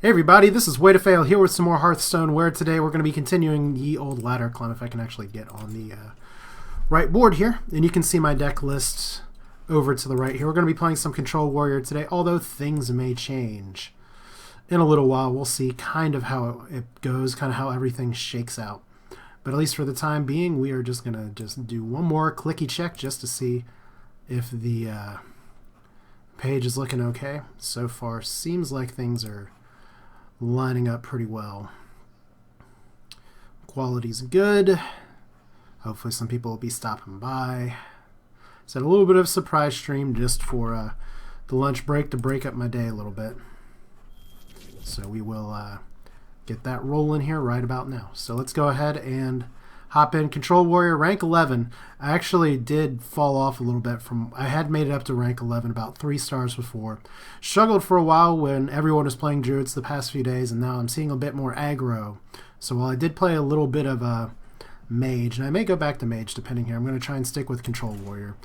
Hey everybody, this is Way to Fail here with some more Hearthstone, where today we're going to be continuing the old ladder climb, if I can actually get on the right board here. And you can see my deck list over to the right here. We're going to be playing some Control Warrior today, although things may change in a little while. We'll see kind of how it goes, kind of how everything shakes out. But at least for the time being, we are just going to do one more clicky check just to see if the page is looking okay. So far, seems like things are lining up pretty well. Quality's good. Hopefully some people will be stopping by. It's a little bit of a surprise stream just for the lunch break to break up my day a little bit. So we will get that rolling here right about now. So let's go ahead and hop in. Control Warrior, rank 11. I actually did fall off a little bit from... I had made it up to rank 11 about 3 stars before. Struggled for a while when everyone was playing Druids the past few days, and now I'm seeing a bit more aggro. So while I did play a little bit of Mage, and I may go back to Mage depending here, I'm going to try and stick with Control Warrior.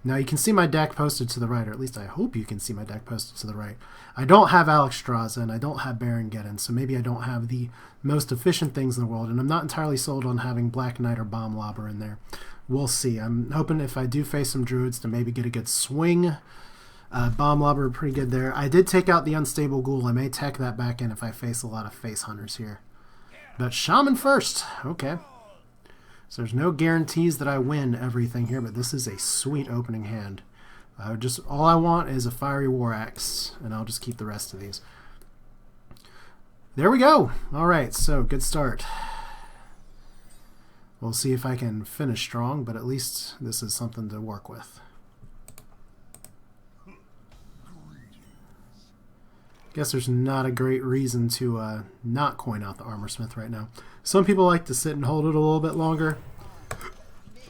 Now you can see my deck posted to the right, or at least I hope you can see my deck posted to the right. I don't have Alexstrasza and I don't have Baron Geddon, so maybe I don't have the most efficient things in the world, and I'm not entirely sold on having Black Knight or Bomb Lobber in there. We'll see. I'm hoping if I do face some Druids to maybe get a good swing. Bomb Lobber pretty good there. I did take out the Unstable Ghoul. I may tech that back in if I face a lot of face hunters here. But Shaman first. Okay. So there's no guarantees that I win everything here, but this is a sweet opening hand. All I want is a Fiery War Axe, and I'll just keep the rest of these. There we go. All right, so good start. We'll see if I can finish strong, but at least this is something to work with. Guess there's not a great reason to not coin out the Armorsmith right now. Some people like to sit and hold it a little bit longer.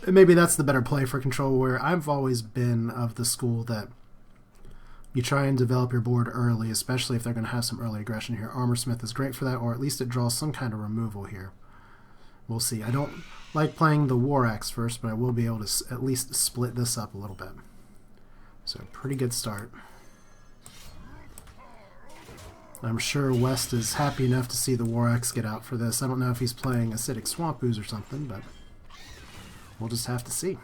And maybe that's the better play for Control Warrior. I've always been of the school that you try and develop your board early, especially if they're going to have some early aggression here. Armorsmith is great for that, or at least it draws some kind of removal here. We'll see. I don't like playing the War Axe first, but I will be able to at least split this up a little bit. So pretty good start. I'm sure West is happy enough to see the War Axe get out for this. I don't know if he's playing Acidic Swamp Ooze or something, but we'll just have to see.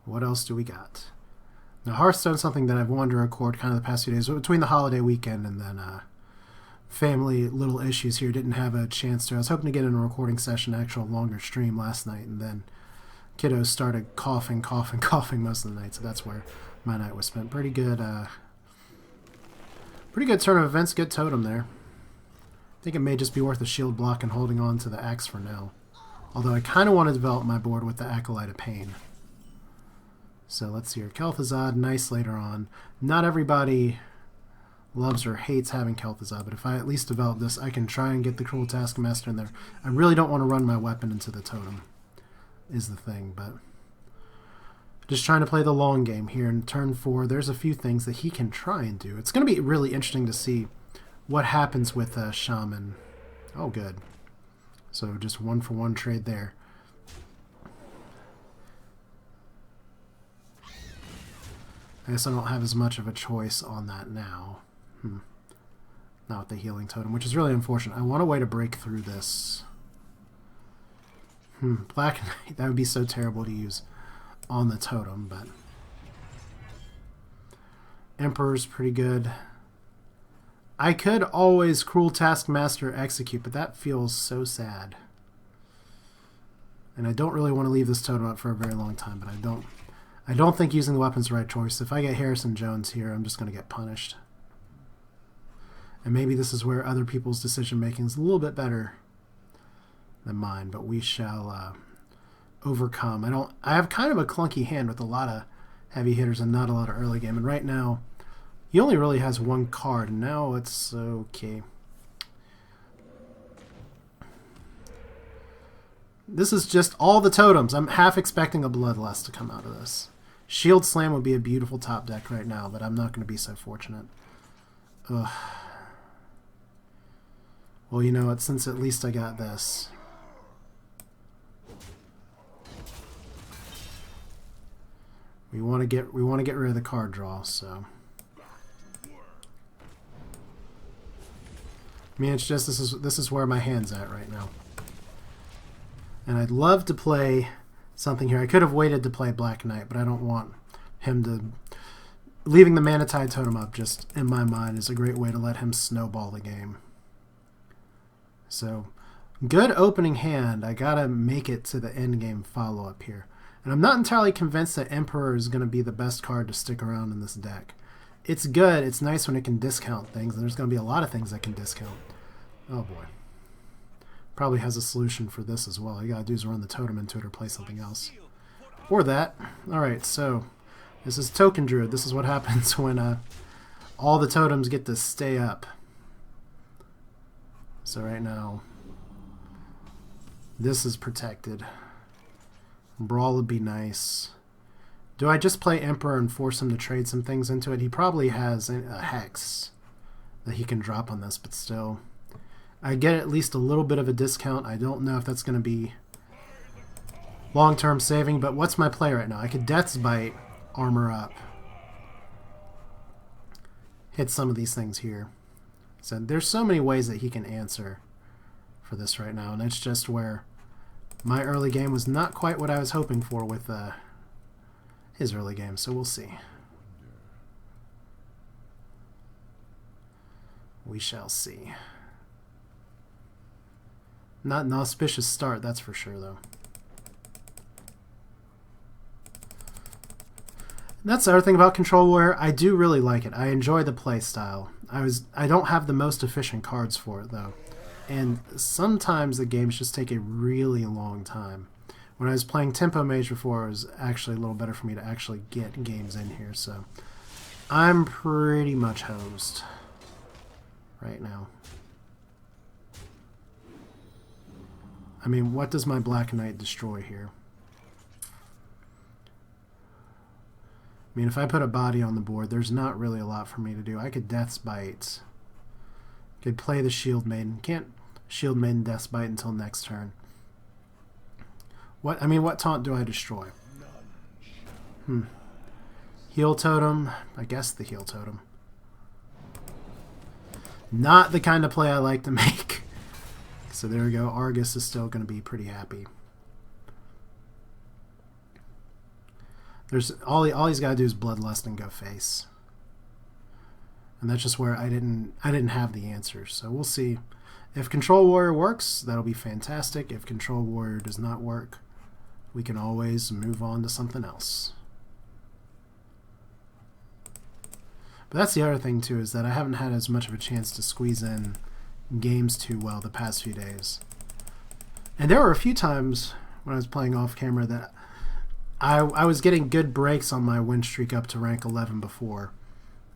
What else do we got? Now, Hearthstone's something that I've wanted to record kind of the past few days, between the holiday weekend and then family little issues here. Didn't have a chance to. I was hoping to get in a recording session, actual longer stream last night, and then kiddos started coughing most of the night, so that's where my night was spent. Pretty good turn of events, good totem there. I think it may just be worth a shield block and holding on to the axe for now. Although I kind of want to develop my board with the Acolyte of Pain. So let's see here. Kel'Thuzad, nice later on. Not everybody loves or hates having Kel'Thuzad, but if I at least develop this, I can try and get the Cruel Taskmaster in there. I really don't want to run my weapon into the totem, is the thing, but just trying to play the long game here. In turn 4, there's a few things that he can try and do. It's going to be really interesting to see what happens with Shaman. Oh, good. So just 1-for-1 trade there. I guess I don't have as much of a choice on that now. Not with the healing totem, which is really unfortunate. I want a way to break through this. Black Knight, that would be so terrible to use on the totem, but Emperor's pretty good. I could always Cruel Taskmaster execute, but that feels so sad. And I don't really want to leave this totem up for a very long time, but I don't think using the weapon's the right choice. If I get Harrison Jones here, I'm just going to get punished. And maybe this is where other people's decision making is a little bit better than mine, but we shall overcome. I have kind of a clunky hand with a lot of heavy hitters and not a lot of early game, and right now he only really has one card, and now it's okay. This is just all the totems. I'm half expecting a Bloodlust to come out of this. Shield Slam would be a beautiful top deck right now, but I'm not going to be so fortunate. Ugh. Well, you know what, since at least I got this. We want to get rid of the card draw, so I mean, it's just this is where my hand's at right now. And I'd love to play something here. I could have waited to play Black Knight, but I don't want him to... Leaving the Mana Tide Totem up, just in my mind, is a great way to let him snowball the game. So, good opening hand. I gotta make it to the end game follow-up here. And I'm not entirely convinced that Emperor is going to be the best card to stick around in this deck. It's good. It's nice when it can discount things, and there's going to be a lot of things that can discount. Oh boy. Probably has a solution for this as well. All you gotta do is run the totem into it or play something else. Or that. Alright, so this is Token Druid. This is what happens when all the totems get to stay up. So right now, this is protected. Brawl would be nice. Do I just play Emperor and force him to trade some things into it? He probably has a Hex that he can drop on this, but still. I get at least a little bit of a discount. I don't know if that's going to be long-term saving, but what's my play right now? I could Death's Bite, armor up, hit some of these things here. So there's so many ways that he can answer for this right now, and it's just where my early game was not quite what I was hoping for with his early game, so we'll see. We shall see. Not an auspicious start, that's for sure, though. And that's the other thing about Control Warrior. I do really like it. I enjoy the play style. I don't have the most efficient cards for it, though. And sometimes the games just take a really long time. When I was playing Tempo Mage before, it was actually a little better for me to actually get games in here, so I'm pretty much hosed right now. I mean, what does my Black Knight destroy here? I mean, if I put a body on the board, there's not really a lot for me to do. I could Death's Bite. Could play the Shield Maiden. Can't Shield Maiden Death's Bite until next turn. What? I mean, what taunt do I destroy? Heal Totem. I guess the Heal Totem. Not the kind of play I like to make. So there we go. Argus is still going to be pretty happy. There's all he's got to do is Bloodlust and go face. And that's just where I didn't have the answers. So we'll see. If Control Warrior works, that'll be fantastic. If Control Warrior does not work, we can always move on to something else. But that's the other thing too, is that I haven't had as much of a chance to squeeze in games too well the past few days. And there were a few times when I was playing off camera that I was getting good breaks on my win streak up to rank 11 before,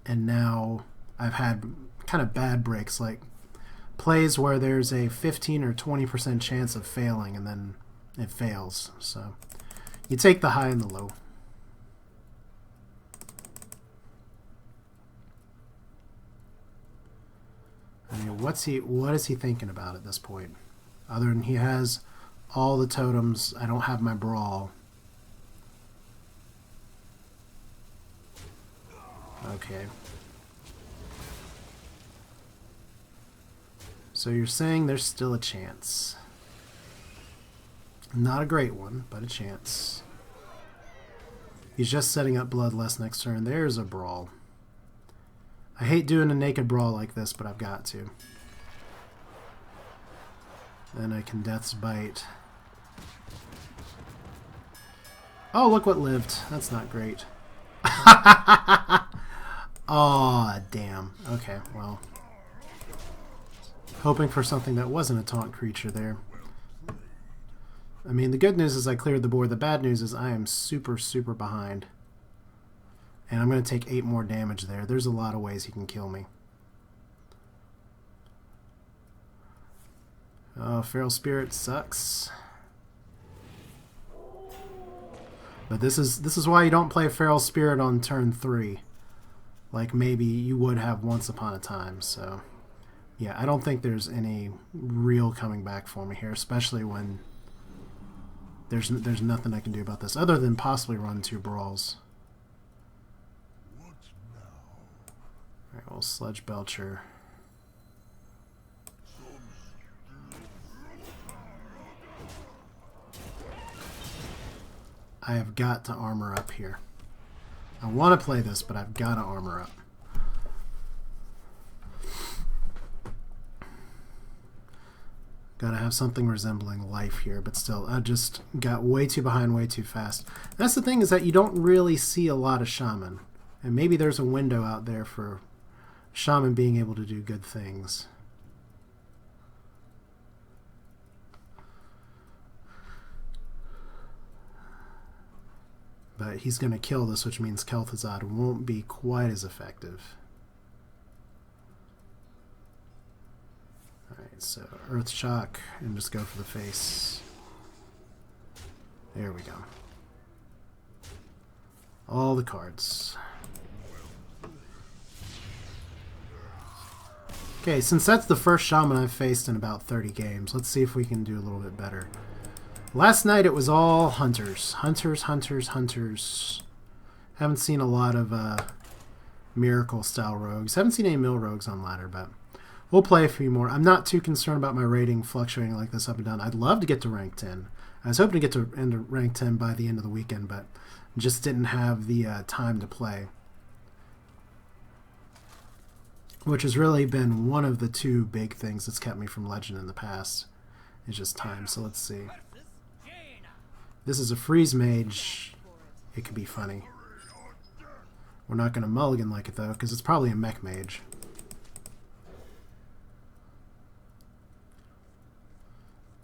and now I've had kind of bad breaks, like plays where there's a 15 or 20% chance of failing and then it fails. So you take the high and the low. I mean, what is he thinking about at this point? Other than he has all the totems, I don't have my Brawl. Okay. So you're saying there's still a chance. Not a great one, but a chance. He's just setting up Bloodlust next turn. There's a Brawl. I hate doing a naked Brawl like this, but I've got to. Then I can Death's Bite. Oh, look what lived. That's not great. Aw, damn. Okay, well. Hoping for something that wasn't a taunt creature there. I mean, the good news is I cleared the board. The bad news is I am super, super behind. And I'm going to take 8 more damage there. There's a lot of ways he can kill me. Oh, Feral Spirit sucks. But this is why you don't play Feral Spirit on turn 3. Like maybe you would have once upon a time. So, yeah, I don't think there's any real coming back for me here, especially when there's nothing I can do about this other than possibly run 2 Brawls. Alright, well, Sludge Belcher. I have got to armor up here. I want to play this, but I've got to armor up. Gotta have something resembling life here, but still, I just got way too behind way too fast. That's the thing, is that you don't really see a lot of Shaman. And maybe there's a window out there for Shaman being able to do good things. But he's going to kill this, which means Kel'Thuzad won't be quite as effective. Alright, so Earth Shock, and just go for the face. There we go. All the cards. Okay, since that's the first Shaman I've faced in about 30 games, let's see if we can do a little bit better. Last night it was all Hunters. Hunters, Hunters, Hunters. Haven't seen a lot of Miracle-style rogues. Haven't seen any Mill rogues on ladder, but we'll play a few more. I'm not too concerned about my rating fluctuating like this up and down. I'd love to get to rank 10. I was hoping to get to end rank 10 by the end of the weekend, but just didn't have the time to play. Which has really been one of the two big things that's kept me from Legend in the past. It's just time, so let's see. This is a Freeze Mage. It could be funny. We're not going to mulligan like it, though, because it's probably a Mech Mage.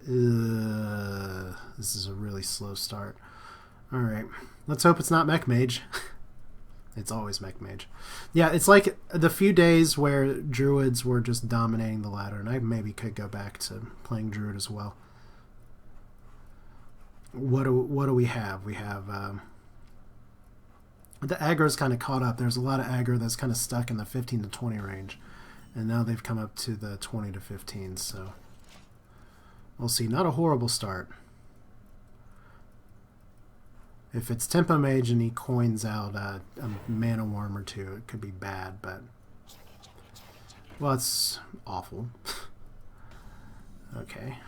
This is a really slow start. Alright, let's hope it's not Mech Mage. It's always Mech Mage. Yeah, it's like the few days where Druids were just dominating the ladder, and I maybe could go back to playing Druid as well. What do we have? We have the aggro's kind of caught up. There's a lot of aggro that's kind of stuck in the 15 to 20 range, and now they've come up to the 20 to 15. So we'll see. Not a horrible start. If it's Tempo Mage and he coins out a Mana Worm or two, it could be bad, but well, it's awful. Okay.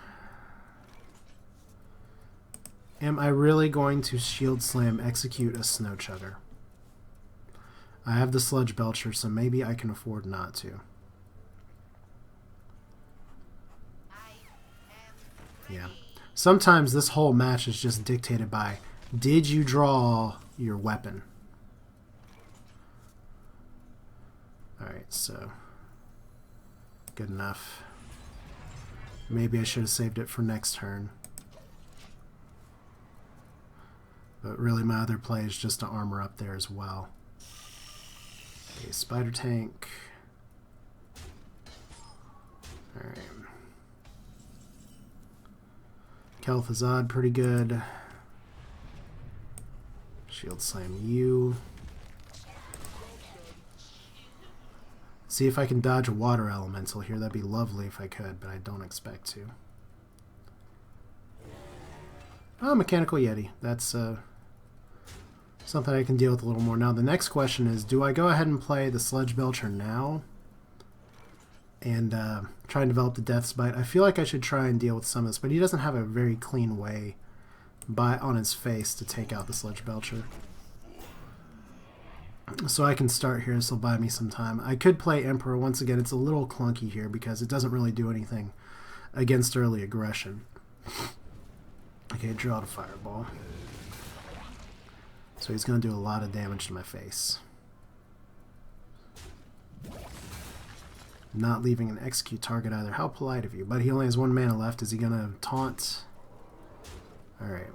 Am I really going to Shield Slam execute a Snow Chugger? I have the Sludge Belcher, so maybe I can afford not to. Yeah. Sometimes this whole match is just dictated by, did you draw your weapon? Alright, so good enough. Maybe I should have saved it for next turn. But really my other play is just to armor up there as well. Okay, Spider Tank. Alright. Kel'Thuzad, pretty good. Shield Slam you. See if I can dodge a Water Elemental here. That'd be lovely if I could, but I don't expect to. Oh, Mechanical Yeti. That's something I can deal with a little more. Now, the next question is, do I go ahead and play the Sludge Belcher now and try and develop the Death's Bite? I feel like I should try and deal with some of this, but he doesn't have a very clean way on his face to take out the Sludge Belcher. So I can start here. This will buy me some time. I could play Emperor. Once again, it's a little clunky here because it doesn't really do anything against early aggression. Okay, draw the Fireball. So he's going to do a lot of damage to my face. Not leaving an execute target either. How polite of you. But he only has 1 mana left. Is he going to taunt? Alright.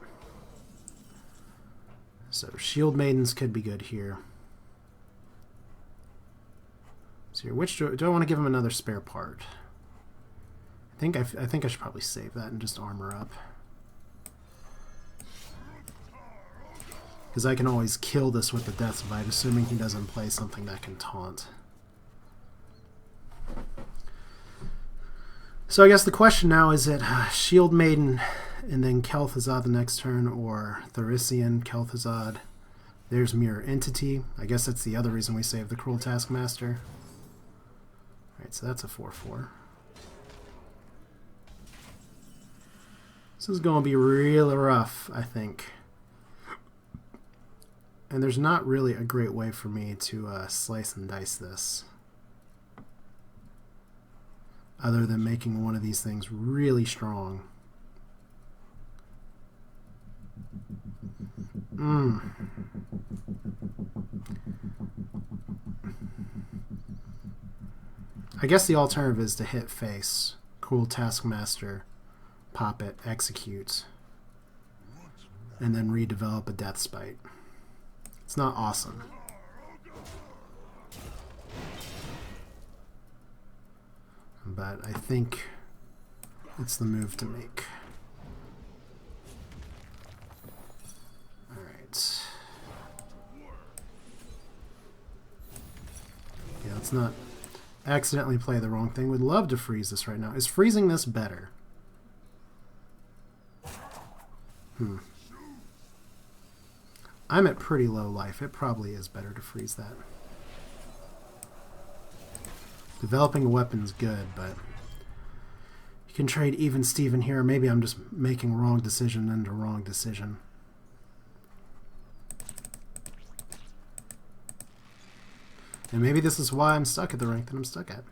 So Shield Maidens could be good here. So here, which do I want to give him another spare part? I think I should probably save that and just armor up. Because I can always kill this with the Death's Bite, assuming he doesn't play something that can taunt. So I guess the question now is it Shield Maiden and then Kel'Thuzad the next turn, or Thurician, Kel'Thuzad. There's Mirror Entity. I guess that's the other reason we saved the Cruel Taskmaster. Alright, so that's a 4/4. This is going to be really rough, I think. And there's not really a great way for me to slice and dice this, other than making one of these things really strong. I guess the alternative is to hit face, cool Taskmaster, pop it, execute, and then redevelop a Death Spite. It's not awesome. But I think it's the move to make. Alright. Yeah, let's not accidentally play the wrong thing. Would love to freeze this right now. Is freezing this better? I'm at pretty low life. It probably is better to freeze that. Developing a weapon's good, but you can trade even Steven here. Maybe I'm just making wrong decision into wrong decision. And maybe this is why I'm stuck at the rank that I'm stuck at.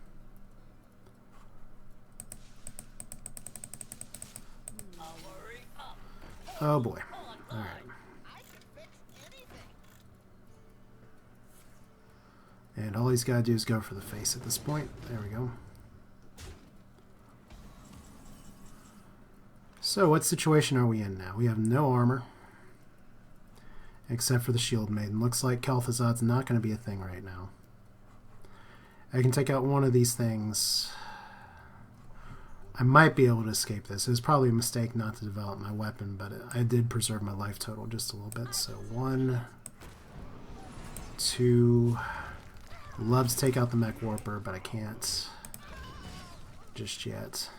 Oh boy. Alright. And all he's got to do is go for the face at this point. There we go. So what situation are we in now? We have no armor, except for the Shield Maiden. Looks like Kel'Thuzad's not going to be a thing right now. I can take out one of these things. I might be able to escape this. It was probably a mistake not to develop my weapon, but I did preserve my life total just a little bit. So 1, 2... Love to take out the Mech Warper, but I can't just yet.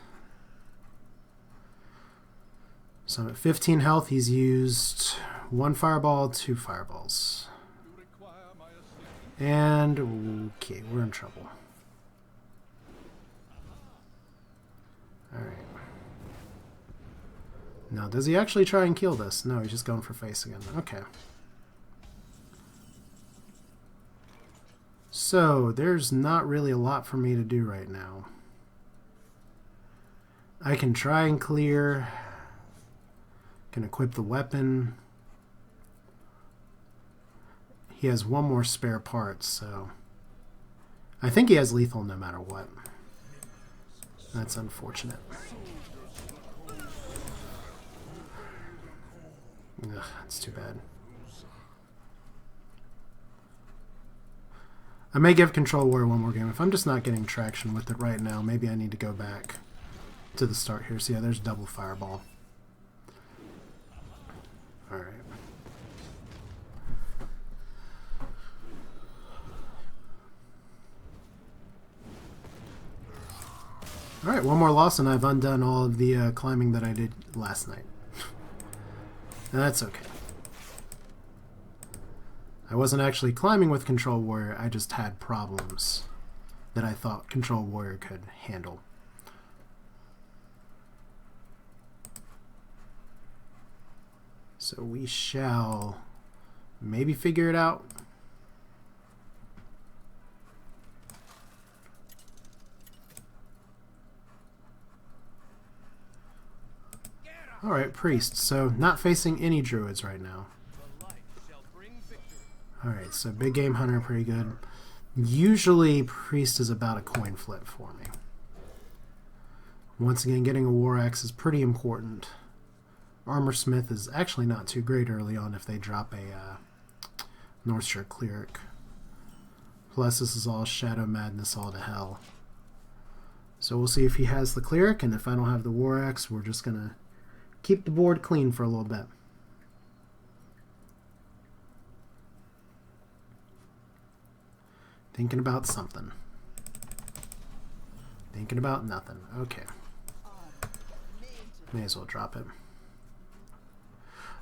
So I'm at 15 health. He's used 1 fireball, 2 fireballs. And, okay, we're in trouble. Alright. Now, does he actually try and kill this? No, he's just going for face again. Okay. So, there's not really a lot for me to do right now. I can try and clear. Can equip the weapon. He has 1 more spare part, so I think he has lethal no matter what. That's unfortunate. Ugh, that's too bad. I may give Control Warrior 1 more game. If I'm just not getting traction with it right now, maybe I need to go back to the start here. So yeah, there's double fireball. Alright. Alright, 1 more loss and I've undone all of the climbing that I did last night. And that's okay. I wasn't actually climbing with Control Warrior, I just had problems that I thought Control Warrior could handle. So we shall maybe figure it out. Alright, Priest. So not facing any Druids right now. Alright, so big game hunter, pretty good. Usually Priest is about a coin flip for me. Once again, getting a War Axe is pretty important. Armor Smith is actually not too great early on if they drop a Northshire Cleric. Plus this is all Shadow Madness all to hell. So we'll see if he has the Cleric, and if I don't have the War Axe, we're just going to keep the board clean for a little bit. Thinking about something. Thinking about nothing. Okay. May as well drop it.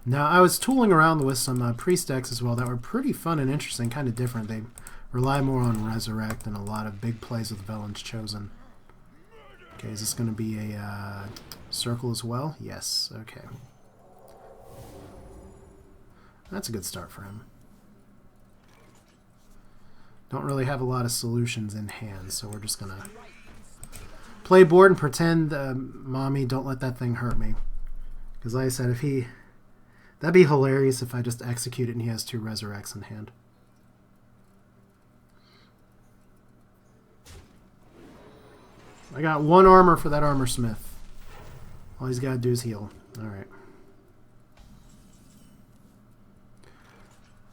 Now, I was tooling around with some Priest decks as well that were pretty fun and interesting, kind of different. They rely more on Resurrect and a lot of big plays with Velen's Chosen. Okay, is this going to be a circle as well? Yes, okay. That's a good start for him. Don't really have a lot of solutions in hand, so we're just going to play board and pretend, Mommy, don't let that thing hurt me. Because like I said, that'd be hilarious if I just execute it and he has 2 resurrects in hand. I got 1 armor for that armor smith. All he's got to do is heal. Alright.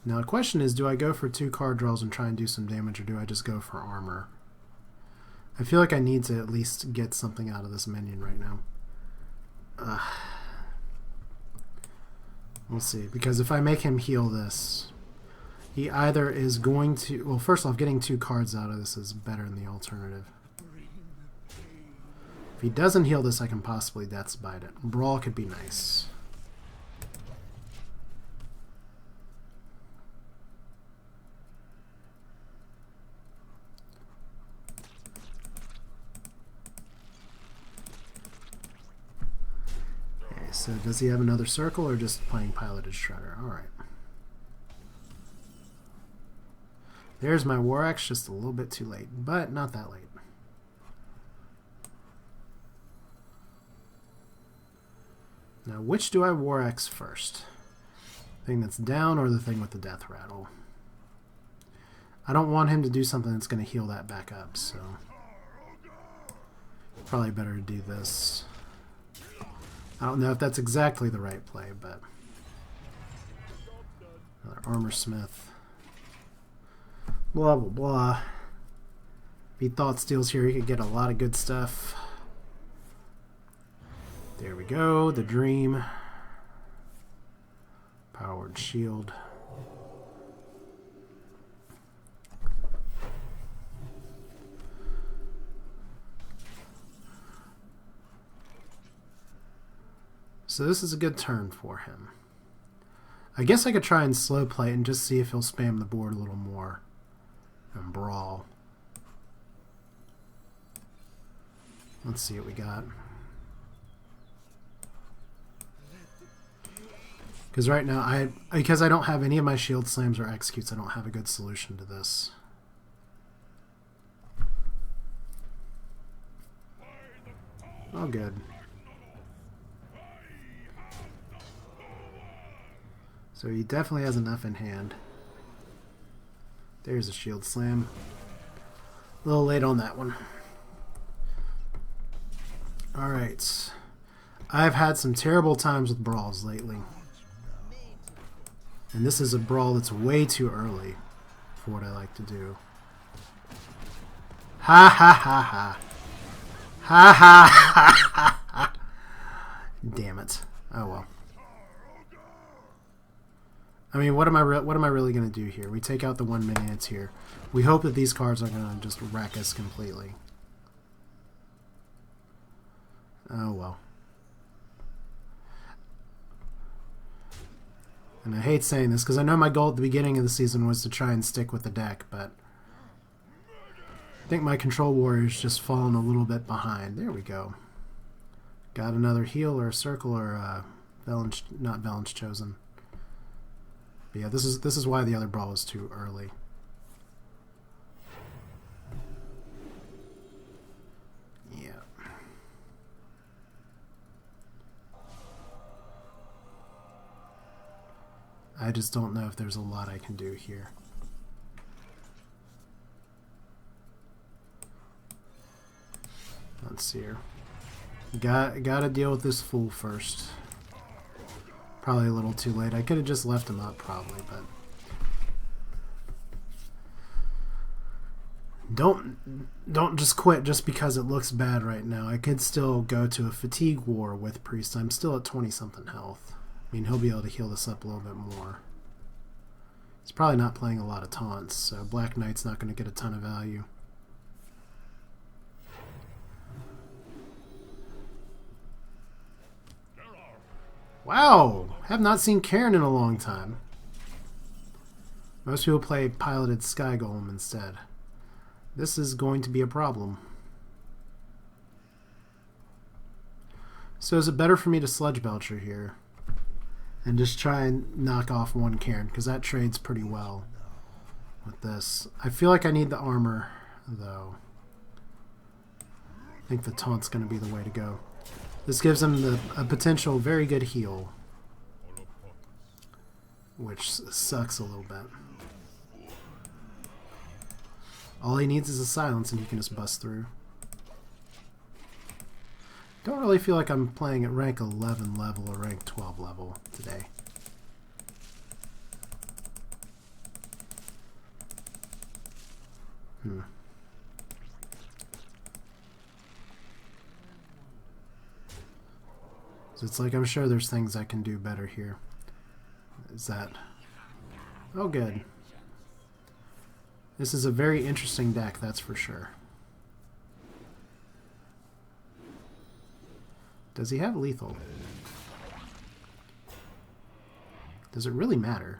Now the question is, do I go for 2 card draws and try and do some damage, or do I just go for armor? I feel like I need to at least get something out of this minion right now. We'll see, because if I make him heal this, he either is going to... Well, first off, getting 2 cards out of this is better than the alternative. If he doesn't heal this, I can possibly Death's Bite it. Brawl could be nice. So does he have another circle or just playing Piloted Shredder? Alright. There's my War Axe, just a little bit too late, but not that late. Now which do I War Axe first? The thing that's down or the thing with the Death Rattle? I don't want him to do something that's going to heal that back up, so probably better to do this. I don't know if that's exactly the right play, but another armor smith. Blah blah blah. If he thought steals here, he could get a lot of good stuff. There we go, the dream. Powered shield. So this is a good turn for him. I guess I could try and slow play it and just see if he'll spam the board a little more. And brawl. Let's see what we got. Because right now, because I don't have any of my shield slams or executes, I don't have a good solution to this. Oh, good. So he definitely has enough in hand. There's a shield slam. A little late on that one. Alright. I've had some terrible times with brawls lately. And this is a brawl that's way too early for what I like to do. Ha ha ha ha. Ha ha ha ha ha. Damn it. Oh well. I mean, what am I really going to do here? We take out the 1 minion that's here. We hope that these cards are going to just wreck us completely. Oh well. And I hate saying this because I know my goal at the beginning of the season was to try and stick with the deck, but I think my control warrior's just fallen a little bit behind. There we go. Got another heal or a circle or not Velen's Chosen. But yeah, this is why the other brawl was too early. Yeah. I just don't know if there's a lot I can do here. Let's see here. Gotta deal with this fool first. Probably a little too late. I could have just left him up probably, but don't just quit just because it looks bad right now. I could still go to a fatigue war with Priest. I'm still at 20 something health. I mean, he'll be able to heal this up a little bit more. He's probably not playing a lot of taunts, so Black Knight's not going to get a ton of value. Wow! Have not seen Karen in a long time. Most people play piloted Sky Golem instead. This is going to be a problem. So is it better for me to Sludge Belcher here and just try and knock off 1 Karen, because that trades pretty well with this. I feel like I need the armor, though. I think the taunt's going to be the way to go. This gives him a potential very good heal, which sucks a little bit. All he needs is a silence and he can just bust through. Don't really feel like I'm playing at rank 11 level or rank 12 level today. So it's like I'm sure there's things I can do better here. Is that... Oh, good. This is a very interesting deck, that's for sure. Does he have lethal? Does it really matter?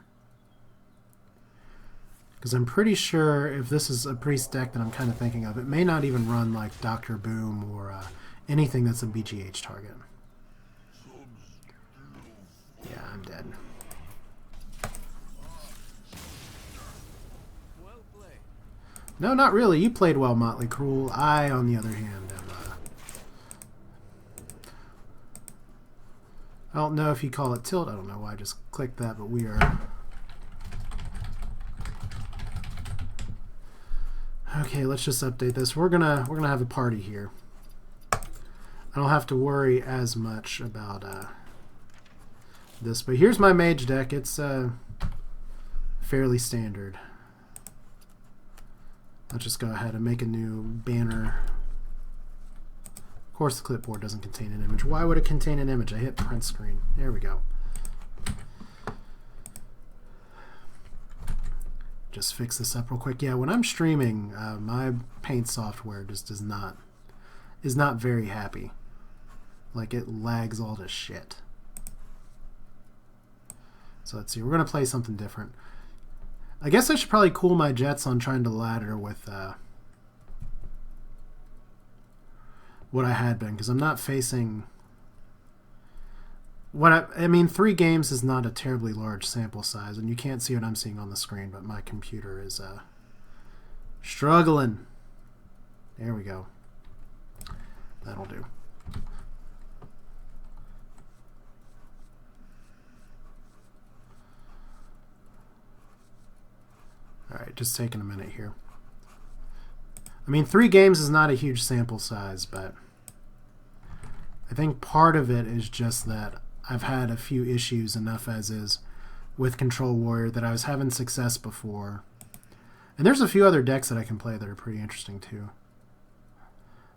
Because I'm pretty sure if this is a priest deck that I'm kind of thinking of, it may not even run like Dr. Boom or anything that's a BGH target. Yeah, I'm dead. No, not really. You played well, Motley Cruel. I, on the other hand, am... I don't know if you call it tilt. I don't know why I just clicked that, but we are... Okay, let's just update this. We're gonna have a party here. I don't have to worry as much about this, but here's my mage deck. It's fairly standard. I'll just go ahead and make a new banner. Of course the clipboard doesn't contain an image. Why would it contain an image? I hit print screen. There we go. Just fix this up real quick. Yeah, when I'm streaming, my paint software just is not very happy. Like, it lags all to shit. So let's see. We're going to play something different. I guess I should probably cool my jets on trying to ladder with what I had been, because I'm not facing... I mean, 3 games is not a terribly large sample size, and you can't see what I'm seeing on the screen, but my computer is struggling. There we go. That'll do. Alright, just taking a minute here. I mean, 3 games is not a huge sample size, but I think part of it is just that I've had a few issues, enough as is, with Control Warrior that I was having success before. And there's a few other decks that I can play that are pretty interesting too.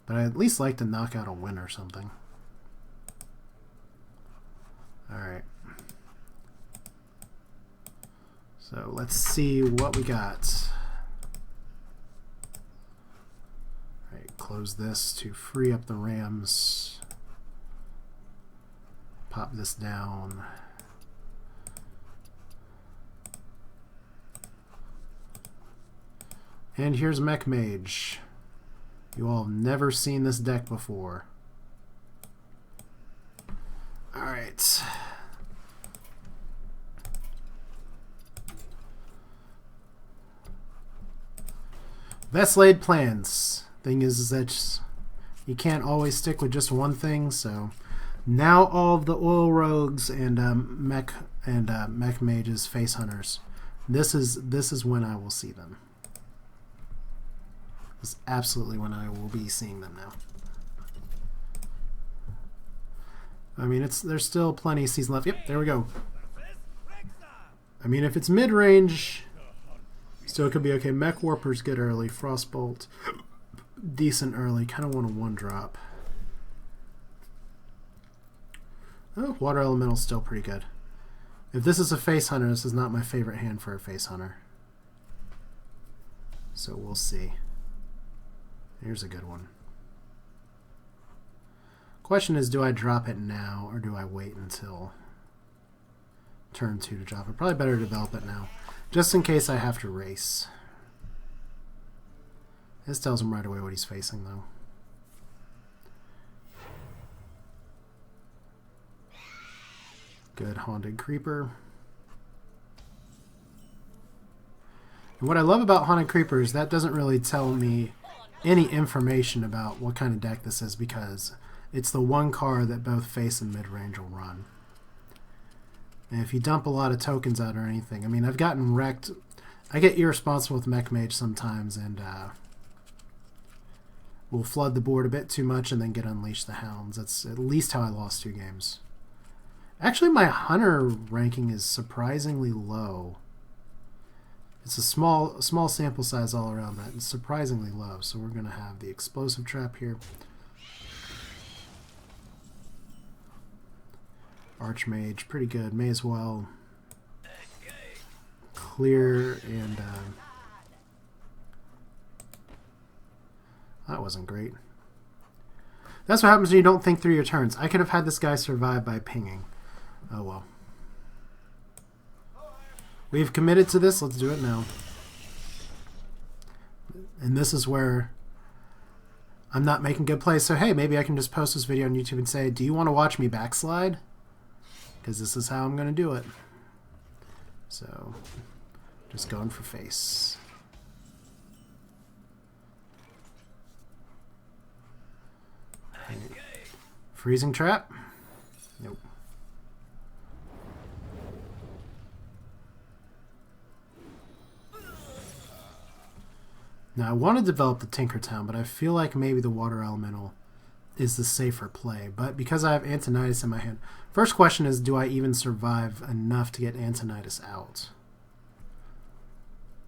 But I at least like to knock out a win or something. Alright. So let's see what we got. Alright, close this to free up the Rams. Pop this down. And here's Mech Mage. You all have never seen this deck before. Alright. Best laid plans. Thing is that you can't always stick with just one thing, so now all of the oil rogues and mech mages, face hunters. This is when I will see them. This is absolutely when I will be seeing them now. I mean, there's still plenty of season left. Yep, there we go. I mean, if it's mid-range, still could be okay. Mech Warper's good early. Frostbolt, decent early. Kind of want a 1-drop. Oh, Water Elemental's still pretty good. If this is a face hunter, this is not my favorite hand for a face hunter. So we'll see. Here's a good one. Question is, do I drop it now or do I wait until turn 2 to drop it? Probably better to develop it now, just in case I have to race. This tells him right away what he's facing, though. Good Haunted Creeper. And what I love about Haunted Creeper is that doesn't really tell me any information about what kind of deck this is, because it's the one card that both face and mid-range will run. And if you dump a lot of tokens out or anything, I mean, I've gotten wrecked. I get irresponsible with Mech Mage sometimes, and will flood the board a bit too much and then get Unleash the Hounds. That's at least how I lost 2 games. Actually, my Hunter ranking is surprisingly low. It's a small sample size all around, but it's surprisingly low. So we're going to have the Explosive Trap here. Archmage, pretty good. May as well clear and... that wasn't great. That's what happens when you don't think through your turns. I could have had this guy survive by pinging. Oh well. We've committed to this. Let's do it now. And this is where I'm not making good plays. So hey, maybe I can just post this video on YouTube and say, do you want to watch me backslide? Because this is how I'm going to do it. So, just going for face. Okay. Freezing Trap? Nope. Now I want to develop the Tinkertown, but I feel like maybe the Water Elemental is the safer play. But because I have Antonidas in my hand, first question is, do I even survive enough to get Antonidas out?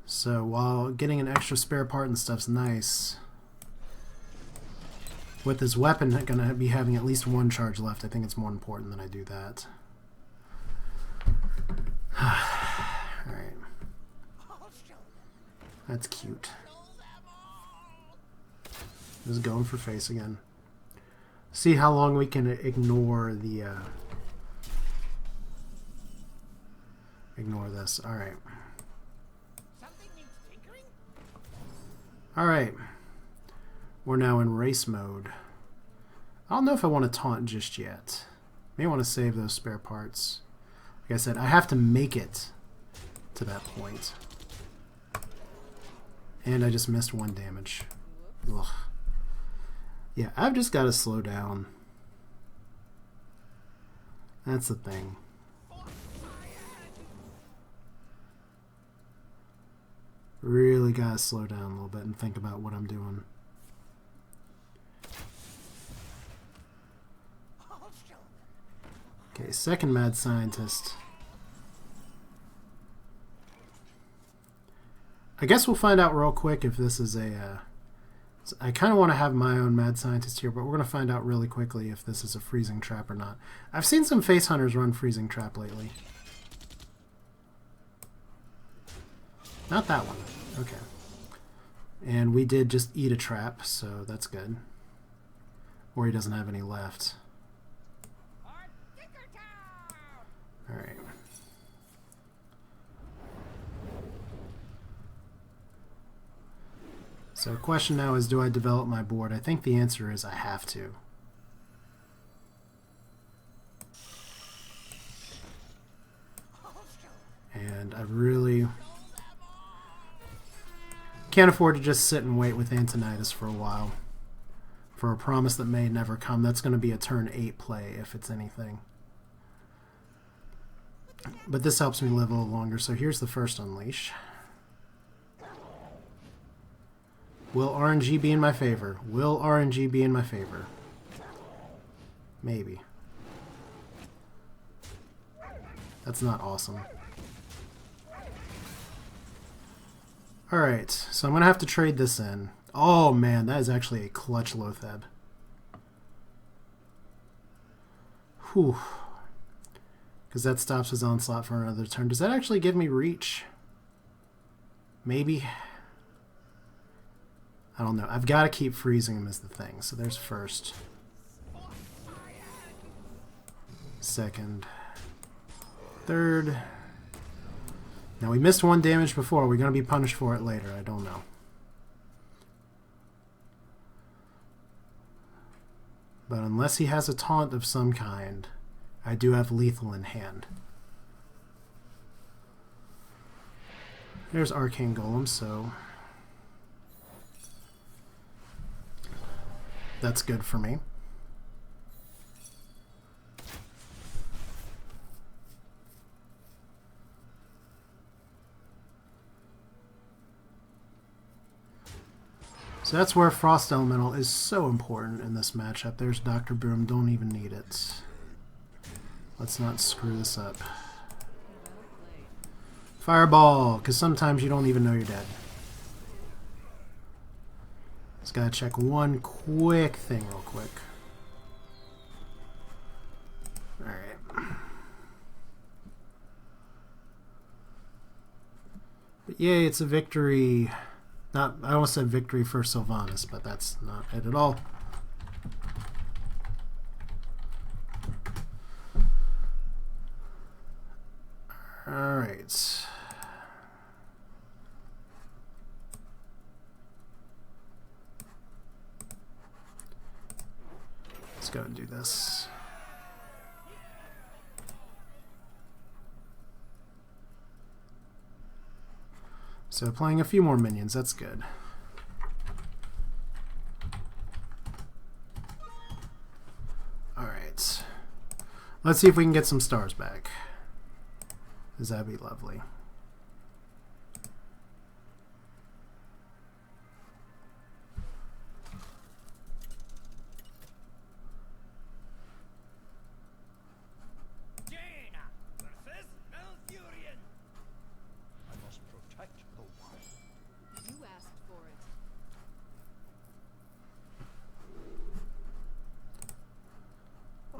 So while getting an extra spare part and stuff's nice, with his weapon going to be having at least 1 charge left, I think it's more important that I do that. Alright. That's cute. Just going for face again. See how long we can ignore the ignore this. Alright. Alright. We're now in race mode. I don't know if I want to taunt just yet. May want to save those spare parts. Like I said, I have to make it to that point. And I just missed 1 damage. Ugh. Yeah, I've just got to slow down. That's the thing. Really got to slow down a little bit and think about what I'm doing. Okay, second Mad Scientist. I guess we'll find out real quick if this is a... I kind of want to have my own Mad Scientist here, but we're going to find out really quickly if this is a Freezing Trap or not. I've seen some Face Hunters run Freezing Trap lately. Not that one. Okay. And we did just eat a trap, so that's good. Or he doesn't have any left. Alright. So the question now is, do I develop my board? I think the answer is I have to. And I really can't afford to just sit and wait with Antonidas for a while. For a promise that may never come. That's going to be a turn 8 play if it's anything. But this helps me live a little longer. So here's the first Unleash. Will RNG be in my favor? Will RNG be in my favor? Maybe. That's not awesome. Alright, so I'm going to have to trade this in. Oh man, that is actually a clutch Lotheb. Whew. Because that stops his onslaught for another turn. Does that actually give me reach? Maybe. I don't know. I've got to keep freezing him is the thing. So there's first. Second. Third. Now we missed 1 damage before. We're going to be punished for it later. I don't know. But unless he has a taunt of some kind, I do have lethal in hand. There's Arcane Golem, so that's good for me. So that's where Frost Elemental is so important in this matchup. There's Dr. Boom, don't even need it. Let's not screw this up. Fireball, because sometimes you don't even know you're dead. Just gotta check one quick thing real quick. Alright. But yay, it's a victory. Not, I almost said victory for Sylvanas, but that's not it at all. Alright. Let's go and do this. So playing a few more minions, that's good. Alright. Let's see if we can get some stars back. Because that'd be lovely.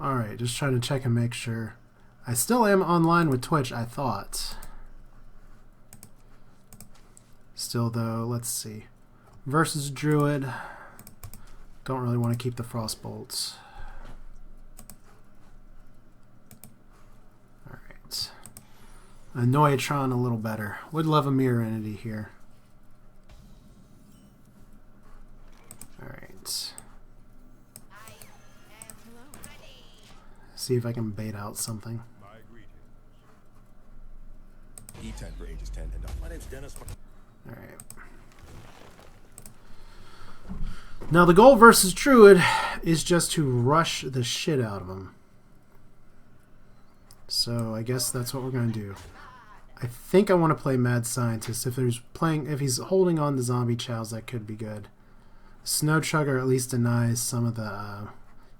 Alright, just trying to check and make sure. I still am online with Twitch, I thought. Still though, let's see. Versus Druid. Don't really want to keep the Frostbolts. Alright. Annoyatron a little better. Would love a mirror entity here. Alright. See if I can bait out something. E10 for ages 10 and up. My name's Dennis. Alright. Now the goal versus Druid is just to rush the shit out of him. So I guess that's what we're going to do. I think I want to play Mad Scientist. If he's holding on to Zombie Chows, that could be good. Snow Chugger at least denies some of the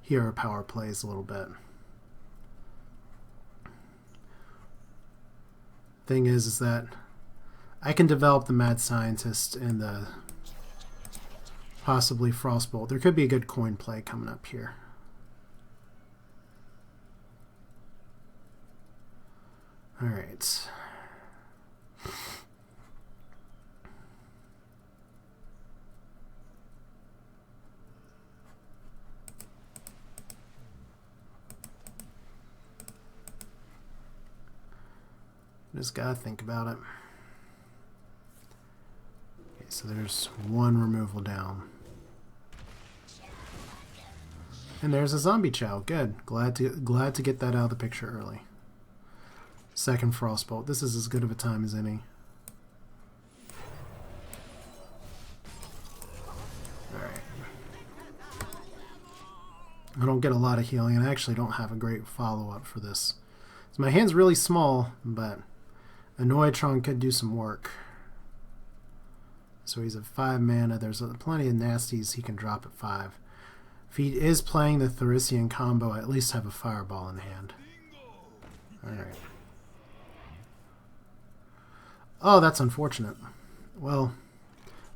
hero power plays a little bit. Thing is that I can develop the Mad Scientist and the possibly Frostbolt. There could be a good coin play coming up here. Alright. Just gotta think about it. Okay, so there's one removal down. And there's a Zombie Chow. Good. Glad to get that out of the picture early. Second Frostbolt. This is as good of a time as any. Alright. I don't get a lot of healing, and I actually don't have a great follow-up for this. So my hand's really small, but Annoyatron could do some work. So he's at 5 mana. There's plenty of nasties he can drop at 5. If he is playing the Thurician combo, I at least have a Fireball in hand. Alright. Oh, that's unfortunate. Well,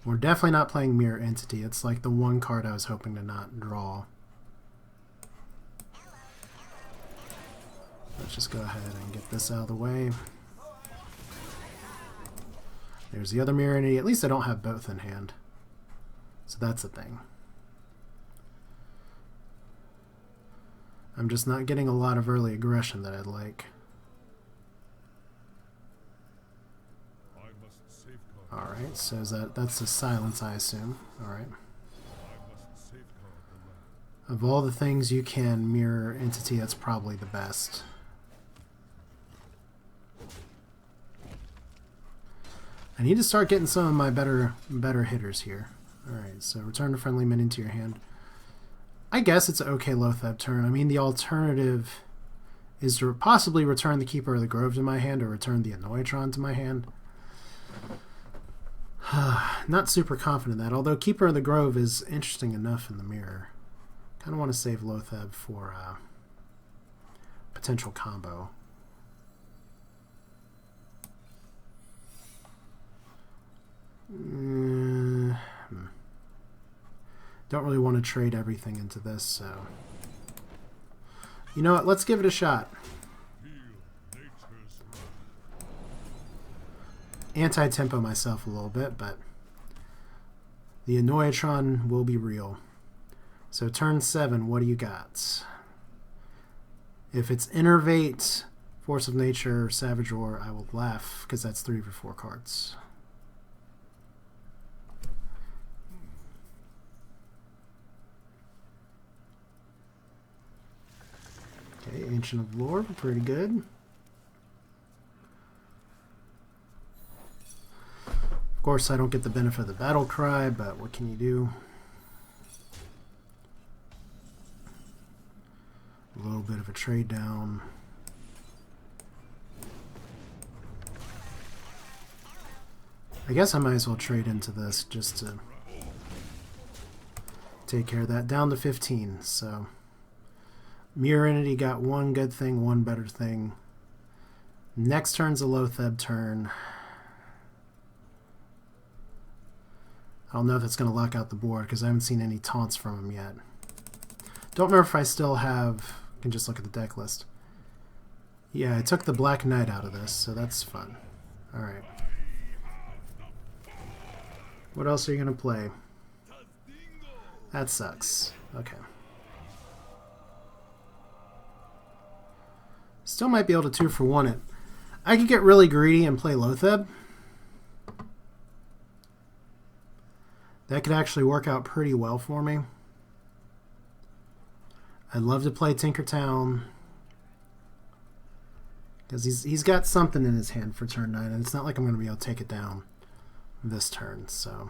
we're definitely not playing Mirror Entity. It's like the one card I was hoping to not draw. Let's just go ahead and get this out of the way. There's the other Mirror Entity. At least I don't have both in hand. So that's a thing. I'm just not getting a lot of early aggression that I'd like. Alright, so that's a silence, I assume. Alright. Of all the things you can mirror entity, that's probably the best. I need to start getting some of my better hitters here. Alright, so return a friendly minion to your hand. I guess it's an okay Loatheb turn. I mean, the alternative is to possibly return the Keeper of the Grove to my hand or return the Annoyatron to my hand. Not super confident in that, although Keeper of the Grove is interesting enough in the mirror. Kind of want to save Loatheb for potential combo. Don't really want to trade everything into this, so... You know what, let's give it a shot. Anti-tempo myself a little bit, but the Annoyatron will be real. So turn 7, what do you got? If it's Innervate, Force of Nature, Savage Roar, I will laugh, because that's 3 of 4 cards. Okay, Ancient of Lore, pretty good. Of course, I don't get the benefit of the Battle Cry, but what can you do? A little bit of a trade down. I guess I might as well trade into this just to take care of that. Down to 15, so... Mirror Entity got one good thing, one better thing. Next turn's a Loatheb turn. I don't know if it's going to lock out the board because I haven't seen any taunts from him yet. Don't remember if I still have... I can just look at the deck list. Yeah, I took the Black Knight out of this, so that's fun. Alright. What else are you going to play? That sucks. Okay. Still might be able to 2-for-1 it. I could get really greedy and play Loatheb. That could actually work out pretty well for me. I'd love to play Tinkertown because he's got something in his hand for turn 9, and it's not like I'm going to be able to take it down this turn. So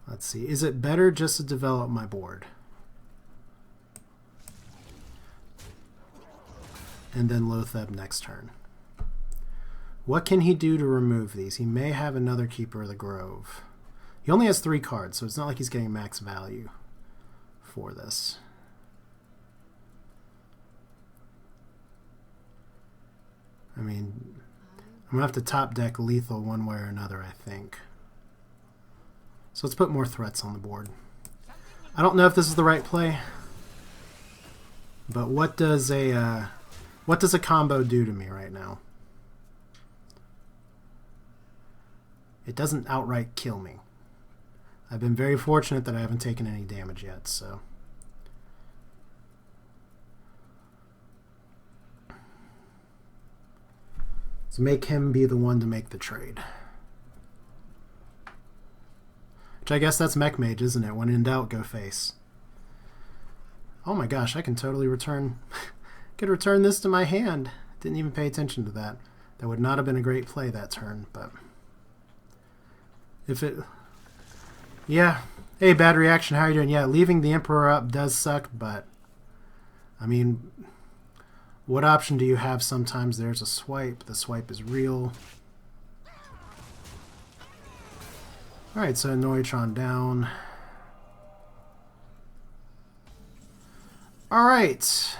let's see. Is it better just to develop my board and then Loatheb next turn? What can he do to remove these? He may have another Keeper of the Grove. He only has 3 cards, so it's not like he's getting max value for this. I mean, I'm going to have to top deck lethal one way or another, I think. So let's put more threats on the board. I don't know if this is the right play, but what does a combo do to me right now? It doesn't outright kill me. I've been very fortunate that I haven't taken any damage yet, so. So make him be the one to make the trade. Which I guess that's Mech Mage, isn't it? When in doubt, go face. Oh my gosh, I can totally return... could return this to my hand. Didn't even pay attention to that. That would not have been a great play that turn, but... If it... Yeah. Hey, bad reaction. How are you doing? Yeah, leaving the Emperor up does suck, but... I mean... What option do you have sometimes? There's a swipe. The swipe is real. Alright, so Annoyatron down. Alright.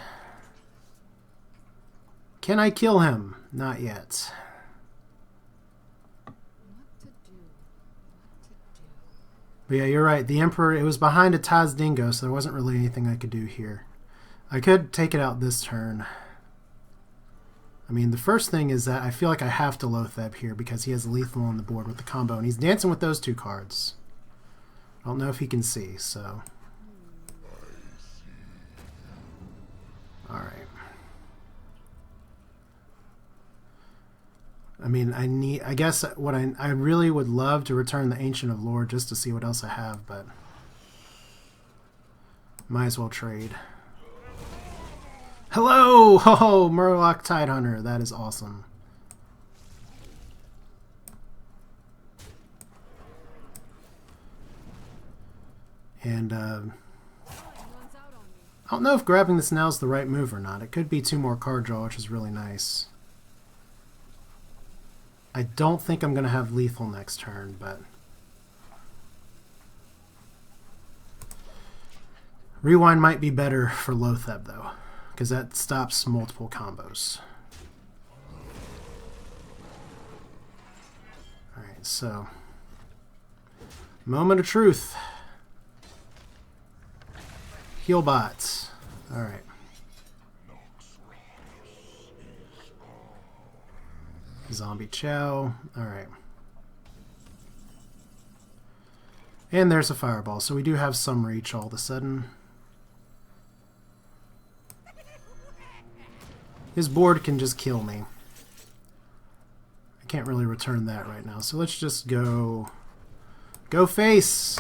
Can I kill him? Not yet. But yeah, you're right. The Emperor, it was behind a Taz Dingo, so there wasn't really anything I could do here. I could take it out this turn. I mean, the first thing is that I feel like I have to Loatheb here because he has lethal on the board with the combo, and he's dancing with those 2 cards. I don't know if he can see, so... Alright. I mean, I guess what I really would love to return the Ancient of Lore just to see what else I have, but might as well trade. Hello! Oh, Murloc Tidehunter. That is awesome. And I don't know if grabbing this now is the right move or not. It could be 2 more card draw, which is really nice. I don't think I'm going to have lethal next turn, but... Rewind might be better for Lotheb, though, because that stops multiple combos. Alright, so... Moment of truth. Heal bots. Alright. Zombie Chow. Alright. And there's a fireball, so we do have some reach all of a sudden. His board can just kill me. I can't really return that right now, so let's just go... Go face!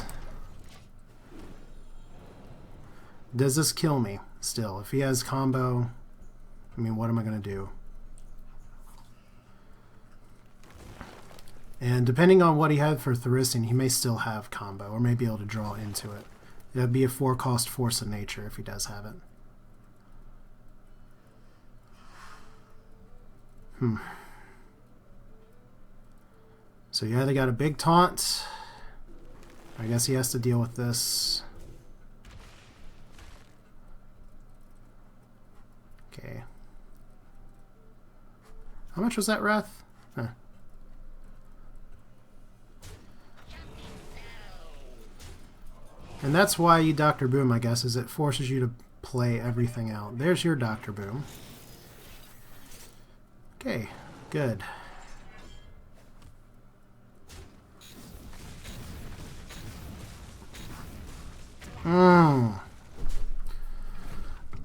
Does this kill me still? If he has combo, I mean, what am I going to do? And depending on what he had for Tharissian, he may still have combo, or may be able to draw into it. That'd be a 4-cost Force of Nature if he does have it. So yeah, they got a big taunt. I guess he has to deal with this. Okay. How much was that Wrath? Huh. And that's why you Dr. Boom, I guess, is it forces you to play everything out. There's your Dr. Boom. Okay, good.